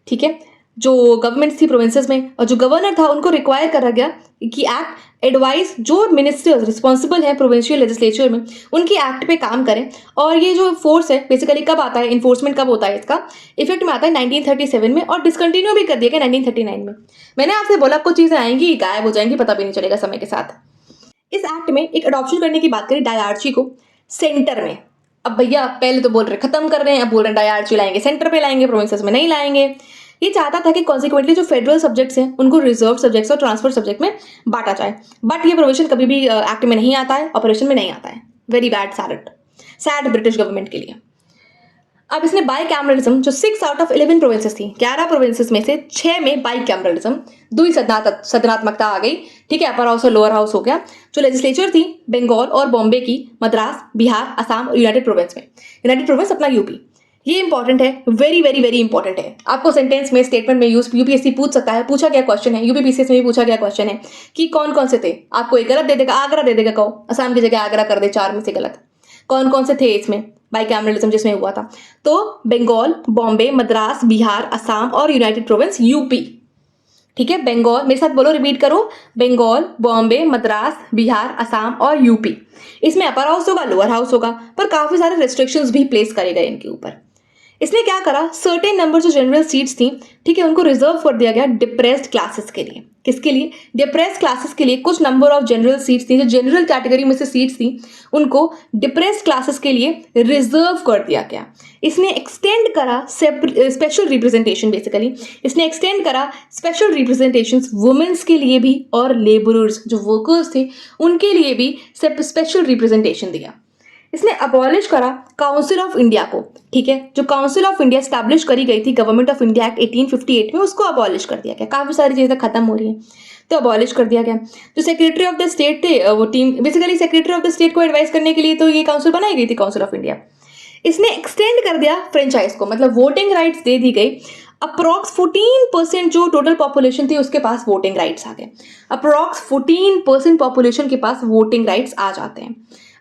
ठीक है। जो गवर्नमेंट थी प्रोविंसेस में और जो गवर्नर था उनको रिक्वायर करा गया कि एक्ट एडवाइस जो मिनिस्टर्स रिस्पॉन्सिबल है प्रोविंशियल लेजिस्लेचर में उनकी एक्ट पे काम करें। और ये जो फोर्स है बेसिकली कब आता है, इन्फोर्समेंट कब होता है, इसका इफेक्ट में आता है 1937 में और डिसकंटिन्यू भी कर दिया गया 1939 में। मैंने आपसे बोला कुछ चीजें आएंगी गायब हो जाएंगी, पता भी नहीं चलेगा समय के साथ। इस एक्ट में एक अडॉप्शन करने की बात करें डायआरसी को सेंटर में। अब भैया पहले तो बोल रहे खत्म कर रहे हैं, अब बोल रहे हैं डायआरसी लाएंगे, सेंटर पे लाएंगे, प्रोविंसेस में नहीं लाएंगे। ये चाहता था कि कॉन्सिक्वेंटली जो फेडरल सब्जेक्ट्स हैं उनको रिजर्व सब्जेक्ट्स और ट्रांसफर सब्जेक्ट में बांटा जाए, बट ये प्रोविजन कभी भी एक्ट में नहीं आता है, ऑपरेशन में नहीं आता है। Very bad, sad British government के लिए। अब इसने बाई कैमरलिज्म जो 6 आउट ऑफ 11 प्रोविंसेस थी, 11 प्रोविंसेस में से 6 में बाई कैमरलिज्म, दुई सदनात्मकता आ गई, ठीक है। अपर हाउस और लोअर हाउस हो गया। जो लेजिस्लेचर थी बंगाल और बॉम्बे की, मद्रास, बिहार, असम और यूनाइटेड प्रोविंस में, यूनाइटेड प्रोविंस अपना यूपी, ये इंपॉर्टेंट है, वेरी वेरी वेरी इंपॉर्टेंट है। आपको सेंटेंस में, स्टेटमेंट में यूपीएससी पूछ सकता है, पूछा गया क्वेश्चन है, यूपीपीसीएस में भी पूछा गया क्वेश्चन है कि कौन कौन से थे। आपको एक गलत दे देगा, आगरा दे देगा, कहो असम की जगह आगरा कर दे, 4 में से गलत। कौन कौन से थे इसमें बाइकैमरलिज्म जिसमें हुआ था, तो बंगाल, बॉम्बे, मद्रास, बिहार, असम और यूनाइटेड प्रोविंस यूपी, ठीक है। बंगाल, मेरे साथ बोलो, रिपीट करो, बंगाल, बॉम्बे, मद्रास, बिहार, असम और यूपी। इसमें अपर हाउस होगा, लोअर हाउस होगा, पर काफी सारे रिस्ट्रिक्शंस भी प्लेस करे गए इनके ऊपर। इसने क्या करा, सर्टेन नंबर जो जनरल सीट्स थी, ठीक है, उनको रिजर्व कर दिया गया डिप्रेस्ड क्लासेस के लिए। किसके लिए? डिप्रेस्ड क्लासेस के लिए कुछ नंबर ऑफ जनरल सीट्स थी, जो जनरल कैटेगरी में से सीट्स थी उनको डिप्रेस्ड क्लासेस के लिए रिजर्व कर दिया गया। इसने एक्सटेंड करा स्पेशल रिप्रेजेंटेशन, बेसिकली इसने एक्सटेंड करा स्पेशल रिप्रेजेंटेशंस वुमेन्स के लिए भी और लेबरर्स जो वर्कर्स थे उनके लिए भी स्पेशल रिप्रेजेंटेशन दिया। इसने अबॉलिश करा काउंसिल ऑफ इंडिया को, ठीक है। जो काउंसिल ऑफ इंडिया स्टैब्लिश करी गई थी गवर्नमेंट ऑफ इंडिया एक्ट 1858 में, उसको अबॉलिश कर दिया गया। काफी सारी चीजें खत्म हो रही हैं तो अबॉलिश कर दिया गया। जो सेक्रेटरी ऑफ द स्टेट थे, वो team basically secretary of the state को एडवाइस करने के लिए तो ये काउंसिल बनाई गई थी, काउंसिल ऑफ इंडिया। इसने एक्सटेंड कर दिया फ्रेंचाइज को, मतलब वोटिंग राइट्स दे दी गई। अप्रॉक्स 14% जो टोटल पॉपुलेशन थी उसके पास वोटिंग राइट्स आ गए। अप्रॉक्स 14% पॉपुलेशन के पास वोटिंग राइट्स आ जाते हैं।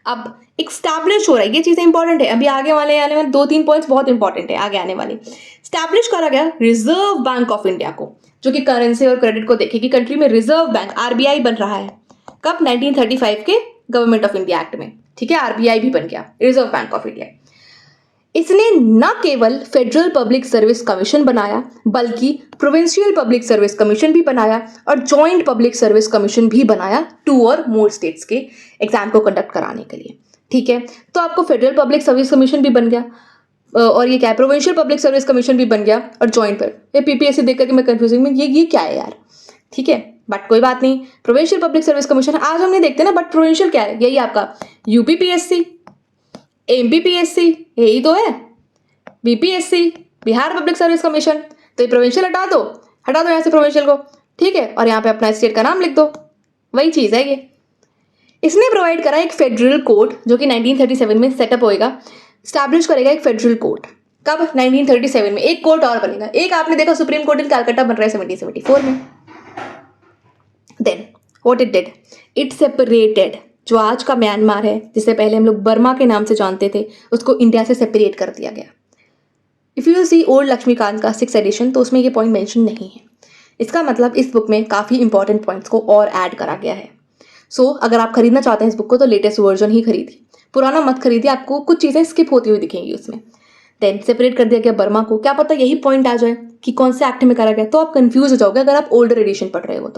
अब एक्स्टैब्लिश हो रहा है, ये चीजें इंपॉर्टेंट है, अभी आने वाले 2-3 पॉइंट्स बहुत इंपॉर्टेंट है आगे आने वाले। स्टैब्लिश करा गया रिजर्व बैंक ऑफ इंडिया को, जो कि करेंसी और क्रेडिट को देखेगी। कंट्री में रिजर्व बैंक आरबीआई बन रहा है कब? 1935 के गवर्नमेंट ऑफ इंडिया एक्ट में, ठीक है। आरबीआई भी बन गया, रिजर्व बैंक ऑफ इंडिया। इसने न केवल फेडरल पब्लिक सर्विस कमीशन बनाया बल्कि प्रोविंशियल पब्लिक सर्विस कमीशन भी बनाया और जॉइंट पब्लिक सर्विस कमीशन भी बनाया 2 और मोर स्टेट्स के एग्जाम को कंडक्ट कराने के लिए, ठीक है। तो आपको फेडरल पब्लिक सर्विस कमीशन भी बन गया और ये क्या है, प्रोविंशियल पब्लिक सर्विस कमीशन भी बन गया और जॉइंट पर। ये पीपीएससी देख करके मैं कंफ्यूजिंग में ये क्या है यार, ठीक है, बट कोई बात नहीं। प्रोविंशियल पब्लिक सर्विस कमीशन आज हम नहीं देखते ना, बट प्रोविंशियल क्या है, यही आपका यूपीपीएससी, एमपीपीएससी, यही तो है, BPSC, Bihar public service commission. तो ये प्रोविंशियल हटा दो यहाँ से प्रोविंशियल को, ठीक है, और यहाँ पे अपना स्टेट का नाम लिख दो, वही चीज है ये। इसने प्रोवाइड करा एक फेडरल कोड जो कि 1937 में सेटअप होएगा, स्टैब्लिश करेगा एक फेडरल कोड। कब? 1937 में। एक कोर्ट और बनेगा, एक आपने देखा सुप्रीम कोर्ट इन कलकत्ता बन रहा है 1774 में। Then what it did, it separated जो आज का म्यांमार है, जिसे पहले हम लोग बर्मा के नाम से जानते थे, उसको इंडिया से सेपरेट कर दिया गया। If you see old Laxmikanth का 6th एडिशन, तो उसमें ये पॉइंट मेंशन नहीं है। इसका मतलब इस बुक में काफ़ी इंपॉर्टेंट पॉइंट्स को और ऐड करा गया है। सो अगर आप खरीदना चाहते हैं इस बुक को तो लेटेस्ट वर्जन ही खरीदिए, पुराना मत खरीदिए, आपको कुछ चीज़ें स्किप होती हुई दिखेंगी उसमें। देन सेपरेट कर दिया गया बर्मा को, क्या पता यही पॉइंट आ जाए कि कौन से एक्ट में करा गया, तो आप कंफ्यूज हो जाओगे अगर आप ओल्डर एडिशन पढ़ रहे हो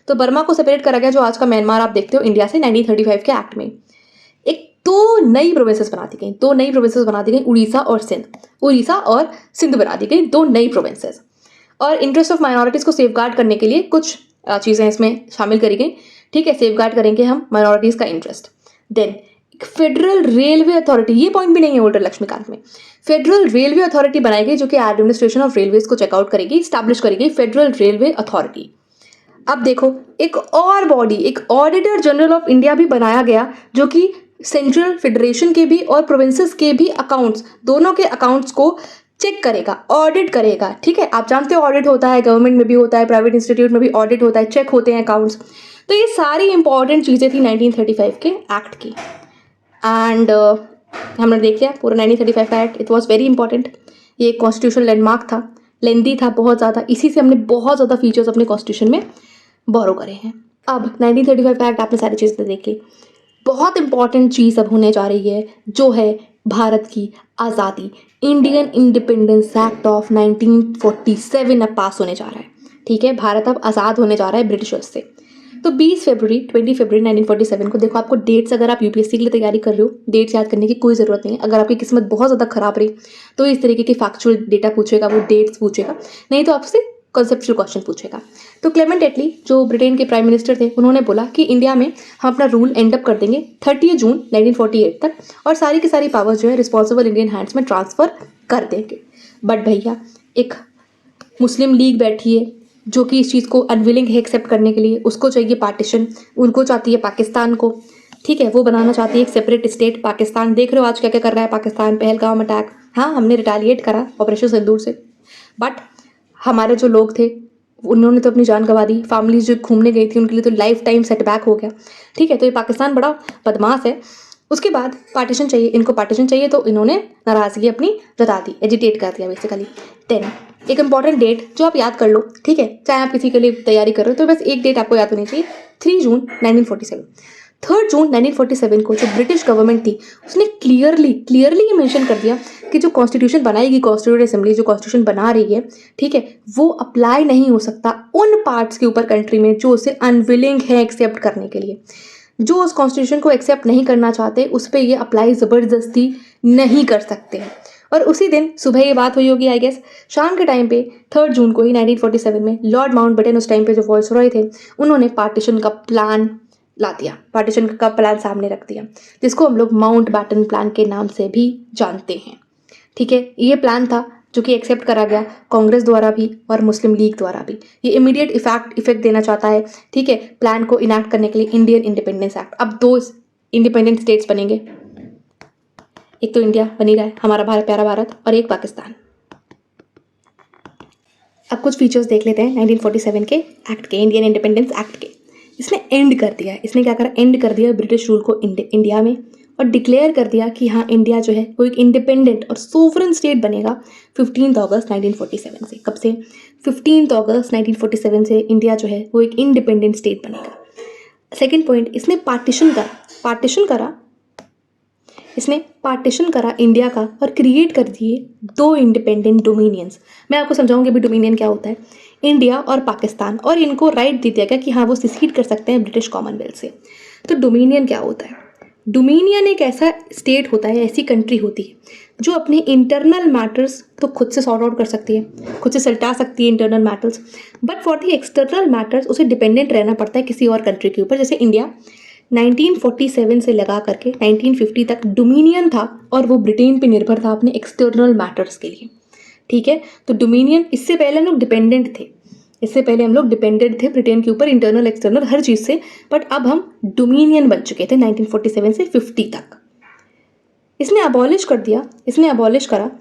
तो बर्मा को सेपरेट करा गया जो आज का म्यांमार आप देखते हो इंडिया से 1935 के एक्ट में। एक दो नई प्रोविंसेस बना दी गई, उड़ीसा और सिंध बना दी गई, 2 नई प्रोविंसेस। और इंटरेस्ट ऑफ माइनॉरिटीज को सेफगार्ड करने के लिए कुछ चीज़ें इसमें शामिल करी गई, ठीक है, सेफगार्ड करेंगे हम माइनॉरिटीज का interest. Then federal railway authority, ये पॉइंट भी नहीं है ओल्डर लक्ष्मीकांत में, फेडरल रेलवे अथॉरिटी बनाई गई जो कि एडमिनिस्ट्रेशन ऑफ रेलवेज को चेकआउट करेगी, स्टैब्लिश करेगी फेडरल रेलवे अथॉरिटी। अब देखो एक और बॉडी, एक ऑडिटर जनरल ऑफ इंडिया भी बनाया गया जो कि सेंट्रल फेडरेशन के भी और प्रोविंसेस के भी अकाउंट्स, दोनों के अकाउंट्स को चेक करेगा, ऑडिट करेगा। ठीक है, आप जानते हो ऑडिट होता है, गवर्नमेंट में भी होता है, प्राइवेट इंस्टीट्यूट में भी ऑडिट होता है, चेक होते हैं अकाउंट्स। तो ये सारी इंपॉर्टेंट चीज़ें थी 1935 के एक्ट की। एंड हमने देख लिया पूरा 1935 का act, it was very important. ये एक कॉन्स्टिट्यूशनल लैंडमार्क था, लेंदी था बहुत ज़्यादा, इसी से हमने बहुत ज़्यादा फीचर्स अपने कॉन्स्टिट्यूशन में बोरो करे हैं। अब 1935 का एक्ट आपने सारी चीज़ें देख ली। बहुत इंपॉर्टेंट चीज़ अब होने जा रही है, जो है भारत की आज़ादी। इंडियन इंडिपेंडेंस एक्ट ऑफ 1947 अब पास होने जा रहा है। ठीक है, भारत अब आज़ाद होने जा रहा है ब्रिटिशर्स से। तो 20 फरवरी 1947 को, देखो आपको डेट्स, अगर आप यूपीएससी के लिए तैयारी कर रहे हो, डेट्स याद करने की कोई ज़रूरत नहीं है। अगर आपकी किस्मत बहुत ज़्यादा खराब रही तो इस तरीके के फैक्चुअल डेटा पूछेगा, वो डेट्स पूछेगा, नहीं तो आपसे कॉन्सेप्चुअल क्वेश्चन पूछेगा। तो क्लेमेंट एटली जो ब्रिटेन के प्राइम मिनिस्टर थे, उन्होंने बोला कि इंडिया में हम अपना रूल एंड अप कर देंगे 30 जून 1948 तक, और सारी की सारी पावर्स जो है रिस्पॉन्सिबल इंडियन हैंड्स में ट्रांसफ़र कर देंगे। बट भैया, एक मुस्लिम लीग बैठी है जो कि इस चीज़ को अनविलिंग है एक्सेप्ट करने के लिए। उसको चाहिए पार्टीशन, उनको चाहती है पाकिस्तान को। ठीक है, वो बनाना चाहती है एक सेपरेट स्टेट पाकिस्तान। देख रहे हो आज क्या क्या कर रहा है पाकिस्तान, पहलगाम अटैक। हाँ, हमने रिटालिएट करा ऑपरेशन सिंदूर से, बट हमारे जो लोग थे उन्होंने तो अपनी जान गंवा दी। फैमिलीज जो घूमने गई थी उनके लिए तो लाइफ टाइम सेटबैक हो गया। ठीक है, तो ये पाकिस्तान बड़ा बदमाश है। उसके बाद पार्टीशन चाहिए, इनको पार्टीशन चाहिए, तो इन्होंने नाराज़गी अपनी जता दी, एजिटेट कर दिया बेसिकली। 10 एक इंपॉर्टेंट डेट जो आप याद कर लो। ठीक है, चाहे आप किसी के लिए तैयारी कर रहे हो तो बस एक डेट आपको याद होनी चाहिए, 3 जून 1947। 3 जून 1947 को जो ब्रिटिश गवर्नमेंट थी उसने क्लियरली ये मेंशन कर दिया कि जो कॉन्स्टिट्यूशन बनाएगी, कॉन्स्टिट्यूंट असेंबली जो कॉन्स्टिट्यूशन बना रही है, ठीक है, वो अप्लाई नहीं हो सकता उन पार्ट्स के ऊपर कंट्री में जो उसे अनविलिंग है एक्सेप्ट करने के लिए। जो उस कॉन्स्टिट्यूशन को एक्सेप्ट नहीं करना चाहते उस पर ये अप्लाई ज़बरदस्ती नहीं कर सकते हैं। और उसी दिन सुबह ये बात हुई होगी आई गेस, शाम के टाइम पे 3 जून को ही 1947 में लॉर्ड माउंटबेटन उस टाइम पे जो वॉइसरॉय थे, उन्होंने पार्टीशन का प्लान ला दिया, पार्टीशन का प्लान सामने रख दिया, जिसको हम लोग माउंटबेटन प्लान के नाम से भी जानते हैं। ठीक है, ये प्लान था जो कि एक्सेप्ट करा गया कांग्रेस द्वारा भी और मुस्लिम लीग द्वारा भी। ये इमीडिएट इफेक्ट देना चाहता है। ठीक है, प्लान को इनैक्ट करने के लिए इंडियन इंडिपेंडेंस एक्ट। अब 2 इंडिपेंडेंट स्टेट्स बनेंगे, एक तो इंडिया बनी रहा है हमारा भारत, प्यारा भारत, और एक पाकिस्तान। अब कुछ फीचर्स देख लेते हैं 1947 के एक्ट के, इंडियन इंडिपेंडेंस एक्ट के। इसने एंड कर दिया, इसने क्या करा, एंड कर दिया ब्रिटिश रूल को इंडिया में, और डिक्लेयर कर दिया कि हाँ, इंडिया जो है वो एक इंडिपेंडेंट और सोवरेन स्टेट बनेगा 15 अगस्त 1947 से। कब से? 15 अगस्त 1947 से इंडिया जो है वो एक इंडिपेंडेंट स्टेट बनेगा। सेकेंड पॉइंट, इसने पार्टीशन करा इंडिया का, और क्रिएट कर दिए 2 इंडिपेंडेंट डोमिनियंस। मैं आपको समझाऊंगी भी डोमिनियन क्या होता है। इंडिया और पाकिस्तान, और इनको राइट दे दिया गया कि हाँ, वो सिसीड कर सकते हैं ब्रिटिश कॉमनवेल्थ से। तो डोमिनियन क्या होता है? डोमिनियन एक ऐसा स्टेट होता है, ऐसी कंट्री होती है जो अपने इंटरनल मैटर्स तो खुद से सॉर्ट आउट कर सकती है, खुद से सल्टा सकती है internal matters, but for the external matters उसे डिपेंडेंट रहना पड़ता है किसी और कंट्री के ऊपर। जैसे इंडिया 1947 से लगा करके 1950 तक डोमिनियन था, और वो ब्रिटेन पे निर्भर था अपने एक्सटर्नल मैटर्स के लिए। ठीक है, तो डोमिनियन, इससे पहले हम लोग डिपेंडेंट थे, ब्रिटेन के ऊपर, इंटरनल एक्सटर्नल हर चीज़ से, बट अब हम डोमिनियन बन चुके थे 1947 से 50 तक। इसने अबॉलिश करा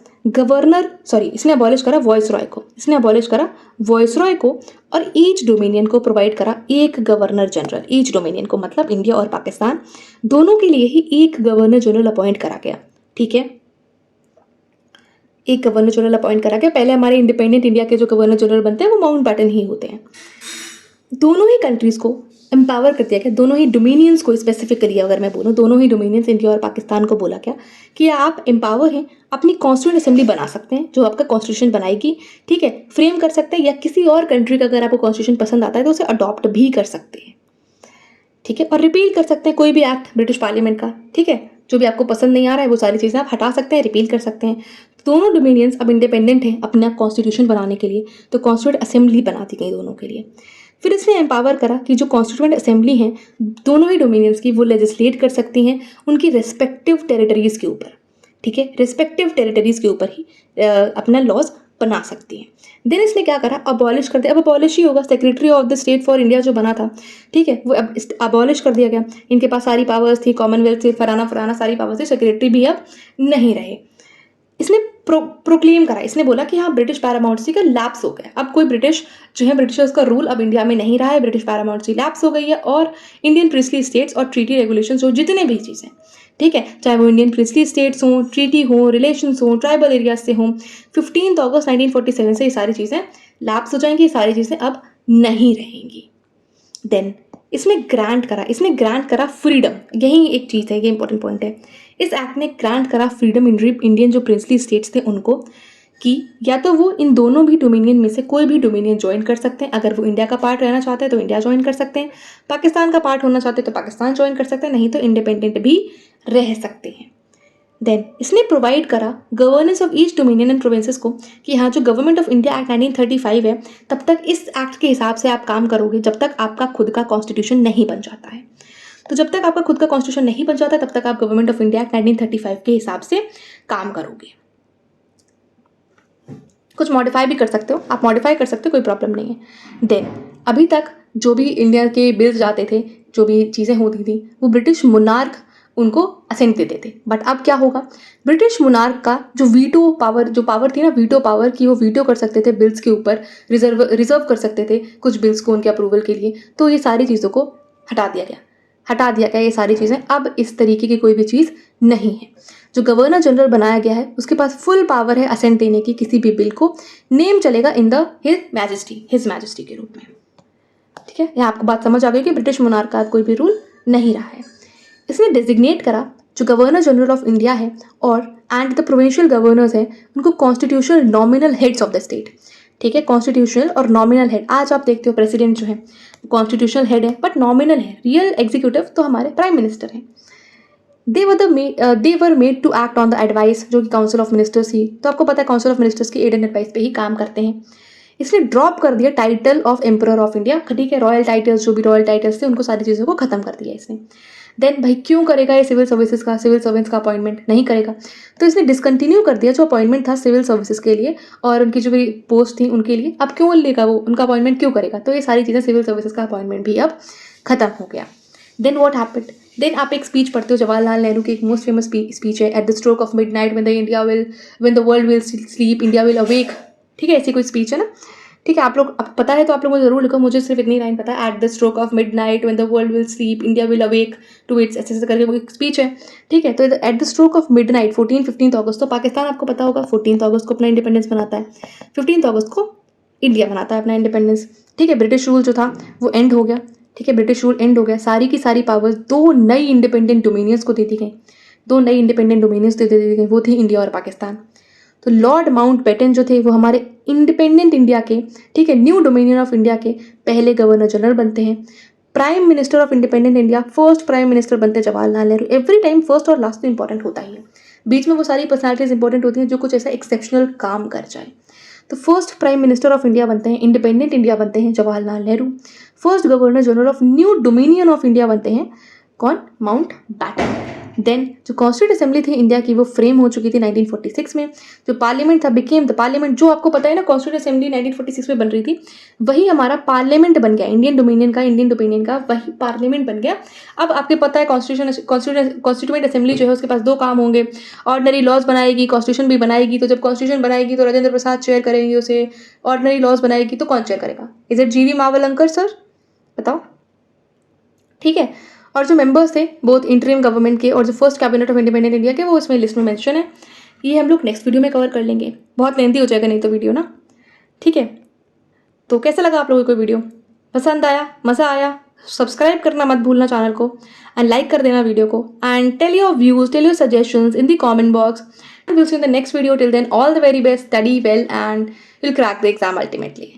वॉइसरॉय को, और ईच डोमिनियन को प्रोवाइड करा एक गवर्नर जनरल। ईच डोमिनियन को मतलब इंडिया और पाकिस्तान दोनों के लिए ही एक गवर्नर जनरल अपॉइंट करा गया। ठीक है, एक गवर्नर जनरल अपॉइंट करा गया। पहले हमारे इंडिपेंडेंट इंडिया के जो गवर्नर जनरल बनते हैं वो माउंटबेटन ही होते हैं। दोनों ही कंट्रीज़ को एम्पावर कर दिया गया, दोनों ही डोमिनियंस को स्पेसिफिकली अगर मैं बोलूँ, दोनों ही डोमिनियंस इंडिया और पाकिस्तान को बोला गया कि आप एम्पावर हैं, अपनी कॉन्स्टिट्यूंट असेंबली बना सकते हैं जो आपका कॉन्स्टिट्यूशन बनाएगी। ठीक है, फ्रेम कर सकते हैं, या किसी और कंट्री का अगर आपको कॉन्स्टिट्यूशन पसंद आता है तो उसे अडॉप्ट भी कर सकते हैं। ठीक है, और रिपील कर सकते हैं कोई भी एक्ट ब्रिटिश पार्लियामेंट का। ठीक है, जो भी आपको पसंद नहीं आ रहा है वो सारी चीज़ें आप हटा सकते हैं, रिपील कर सकते हैं। दोनों डोमिनियंस अब इंडिपेंडेंट हैं अपना कॉन्स्टिट्यूशन बनाने के लिए, तो कॉन्स्टिट्यूंट असेंबली बना दी गई दोनों के लिए। फिर इसने एम्पावर करा कि जो कॉन्स्टिट्यूएंट असेंबली हैं दोनों ही डोमिनियंस की, वो लेजिस्लेट कर सकती हैं उनकी रेस्पेक्टिव टेरिटरीज़ के ऊपर। ठीक है, रेस्पेक्टिव टेरिटरीज़ के ऊपर ही अपना लॉज बना सकती हैं। देन इसने क्या करा, अबॉलिश कर दिया। अब अबॉलिश ही होगा, secretary of the state for India जो बना था, ठीक है, वो अब अबॉलिश कर दिया गया। इनके पास सारी पावर्स थी, कॉमनवेल्थ से फराना सारी पावर्स थी, सेक्रेटरी भी अब नहीं रहे। इसने प्रोक्लेम करा, इसने बोला कि हाँ ब्रिटिश पैरामाउंट्सी का लैप्स हो गया, अब कोई ब्रिटिश जो है ब्रिटिशर्स का रूल अब इंडिया में नहीं रहा है, ब्रिटिश पैरामाउंट्सी लैप्स हो गई है। और इंडियन प्रिंसली स्टेट्स और ट्रीटी रेगुलेशन जो जितने भी चीज़ें, ठीक है, चाहे वो इंडियन प्रिंसली स्टेट्स हों, ट्रीटी हो, रिलेशंस हों, ट्राइबल एरियाज से हों, 15 अगस्त 1947 से ये सारी चीज़ें लैप्स हो जाएंगी, ये सारी चीज़ें अब नहीं रहेंगी। देन इसने ग्रांट करा फ्रीडम, यही एक चीज़ है, ये इंपॉर्टेंट पॉइंट है। इस एक्ट ने ग्रांट करा फ्रीडम इंडियन जो प्रिंसली स्टेट्स थे उनको, कि या तो वो इन दोनों भी डोमिनियन में से कोई भी डोमिनियन ज्वाइन कर सकते हैं। अगर वो इंडिया का पार्ट रहना चाहते हैं तो इंडिया ज्वाइन कर सकते हैं, पाकिस्तान का पार्ट होना चाहते हैं तो पाकिस्तान ज्वाइन कर सकते हैं, नहीं तो इंडिपेंडेंट भी रह सकते हैं। देन इसने प्रोवाइड करा governance of each dominion and provinces को, कि हाँ जो गवर्नमेंट ऑफ इंडिया एक्ट 1935 है तब तक इस एक्ट के हिसाब से आप काम करोगे जब तक आपका खुद का कॉन्स्टिट्यूशन नहीं बन जाता है। तो जब तक आपका खुद का कॉन्स्टिट्यूशन नहीं बन जाता तब तक आप गवर्नमेंट ऑफ इंडिया एक्ट 1935 के हिसाब से काम करोगे। कुछ मॉडिफाई भी कर सकते हो, आप मॉडिफाई कर सकते हो, कोई प्रॉब्लम नहीं है। देन अभी तक जो भी इंडिया के बिल्स जाते थे, जो भी चीज़ें होती थी, वो ब्रिटिश मुनार्क उनको असेंट देते थे। बट अब क्या होगा, ब्रिटिश मुनार्क का जो वीटो पावर, जो पावर थी ना वीटो पावर की, वो वीटो कर सकते थे बिल्स के ऊपर, रिजर्व कर सकते थे कुछ बिल्स को उनके अप्रूवल के लिए। तो ये सारी चीज़ों को हटा दिया गया ये सारी चीज़ें, अब इस तरीके की कोई भी चीज़ नहीं है। जो गवर्नर जनरल बनाया गया है उसके पास फुल पावर है असेंट देने की, किसी भी बिल को नेम चलेगा इन द हिज मैजेस्टी के रूप में। ठीक है, यहाँ आपको बात समझ आ गई कि ब्रिटिश मोनार्क का कोई भी रूल नहीं रहा है। इसने डेजिग्नेट करा जो गवर्नर जनरल ऑफ इंडिया है और एंड द प्रोविंशियल गवर्नर्स हैं उनको constitutional nominal heads of the state. ठीक है, कॉन्स्टिट्यूशनल और नॉमिनल हेड, आज आप देखते हो प्रेसिडेंट जो है कॉन्स्टिट्यूशनल हेड है बट नॉमिनल है, रियल एग्जीक्यूटिव तो हमारे प्राइम मिनिस्टर हैं। They were made to act on the advice, जो कि काउंसिल ऑफ मिनिस्टर्स ही, तो आपको पता है काउंसिल ऑफ मिनिस्टर्स की एड एंड एडवाइस पे ही काम करते हैं। इसने ड्रॉप कर दिया title of emperor of India, ठीक है, रॉयल टाइटल्स, जो भी रॉयल टाइटल्स थे उनको सारी चीज़ों को खत्म कर दिया इसने। देन भाई क्यों करेगा ये सिविल सर्विसेज का अपॉइंटमेंट नहीं करेगा, तो इसने डिसकंटिन्यू कर दिया जो अपॉइंटमेंट था सिविल सर्विसेज के लिए और उनकी जो भी पोस्ट थी उनके लिए। अब क्यों लेगा वो, उनका अपॉइंटमेंट क्यों करेगा, तो ये सारी चीज़ें सिविल सर्विसेज का अपॉइंटमेंट भी अब खत्म हो गया। देन व्हाट हैपेंड, देन आप एक स्पीच पढ़ते हो जवाहरलाल नेहरू की, एक मोस्ट फेमस स्पीच है, at the stroke of midnight when the world will sleep India will awake. ठीक है, ऐसी कोई स्पीच है ना, ठीक है, आप लोग अब पता है तो आप लोग मुझे जरूर लिखो, मुझे सिर्फ इतनी लाइन पता है, at the stroke of midnight when the world will sleep India will awake to its, ऐसे करके कोई स्पीच है। ठीक है, तो at the stroke of midnight 15 अगस्त, तो पाकिस्तान आपको पता होगा 14 अगस्त को अपना इंडिपेंडेंस बनाता है, 15 अगस्त को इंडिया बनाता है अपना इंडिपेंडेंस। ठीक है, ब्रिटिश रूल जो था वो एंड हो गया। ठीक है, ब्रिटिश रूल एंड हो गया, सारी की सारी पावर्स दो नई इंडिपेंडेंट डोमिनियंस को दे दी गई, दे दी गई, वो थी इंडिया और पाकिस्तान। तो लॉर्ड माउंटबेटन जो थे वो हमारे इंडिपेंडेंट इंडिया के, ठीक है, न्यू डोमिनियन ऑफ इंडिया के पहले गवर्नर जनरल बनते हैं। Prime minister of independent India, first prime minister बनते हैं Jawaharlal Nehru. Every time first और लास्ट तो इंपॉर्टेंट होता ही है, बीच में वो सारी पर्सनैलिटीज इंपॉर्टेंट होती हैं जो कुछ ऐसा एक्सेप्शनल काम कर जाए। तो first prime minister of India बनते हैं, इंडिपेंडेंट इंडिया बनते हैं Jawaharlal Nehru. First governor general of new dominion of India बनते हैं कौन, माउंटबेटन। देन जो कॉन्स्टिट्यूंट असेंबली थी इंडिया की वो फ्रेम हो चुकी थी 1946 में। जो पार्लियामेंट था बिकेम द पार्लियामेंट, जो आपको पता है ना कॉन्स्टिट्यूंट असेंबली 1946 में बन रही थी, वही हमारा पार्लियामेंट बन गया, इंडियन डोमिनियन का वही पार्लियामेंट बन गया। अब आपको पता है कॉन्स्टिट्यूएंट असेंबली जो है उसके पास दो काम होंगे, ऑर्डिनरी लॉज बनाएगी, कॉन्स्टिट्यूशन भी बनाएगी। तो जब कॉन्स्टिट्यूशन बनाएगी तो राजेंद्र प्रसाद चेयर करेंगे उसे, ऑर्डिनरी लॉज बनाएगी तो कौन चेयर करेगा, इज इट जीवी मावलंकर सर, बताओ। ठीक है, और जो मेंबर्स थे बोथ इंटरिम गवर्नमेंट के और जो first cabinet of independent India के, वो इसमें लिस्ट में मेंशन है। ये हम लोग नेक्स्ट वीडियो में कवर कर लेंगे, बहुत लेंथी हो जाएगा नहीं तो वीडियो ना। ठीक है, तो कैसा लगा आप लोगों को वीडियो, पसंद आया, मज़ा आया, सब्सक्राइब करना मत भूलना चैनल को एंड लाइक कर देना वीडियो को and tell your views, tell your suggestions in the comment box. We'll see you in the next video. Till then, all the very best, study well and you'll crack the exam ultimately.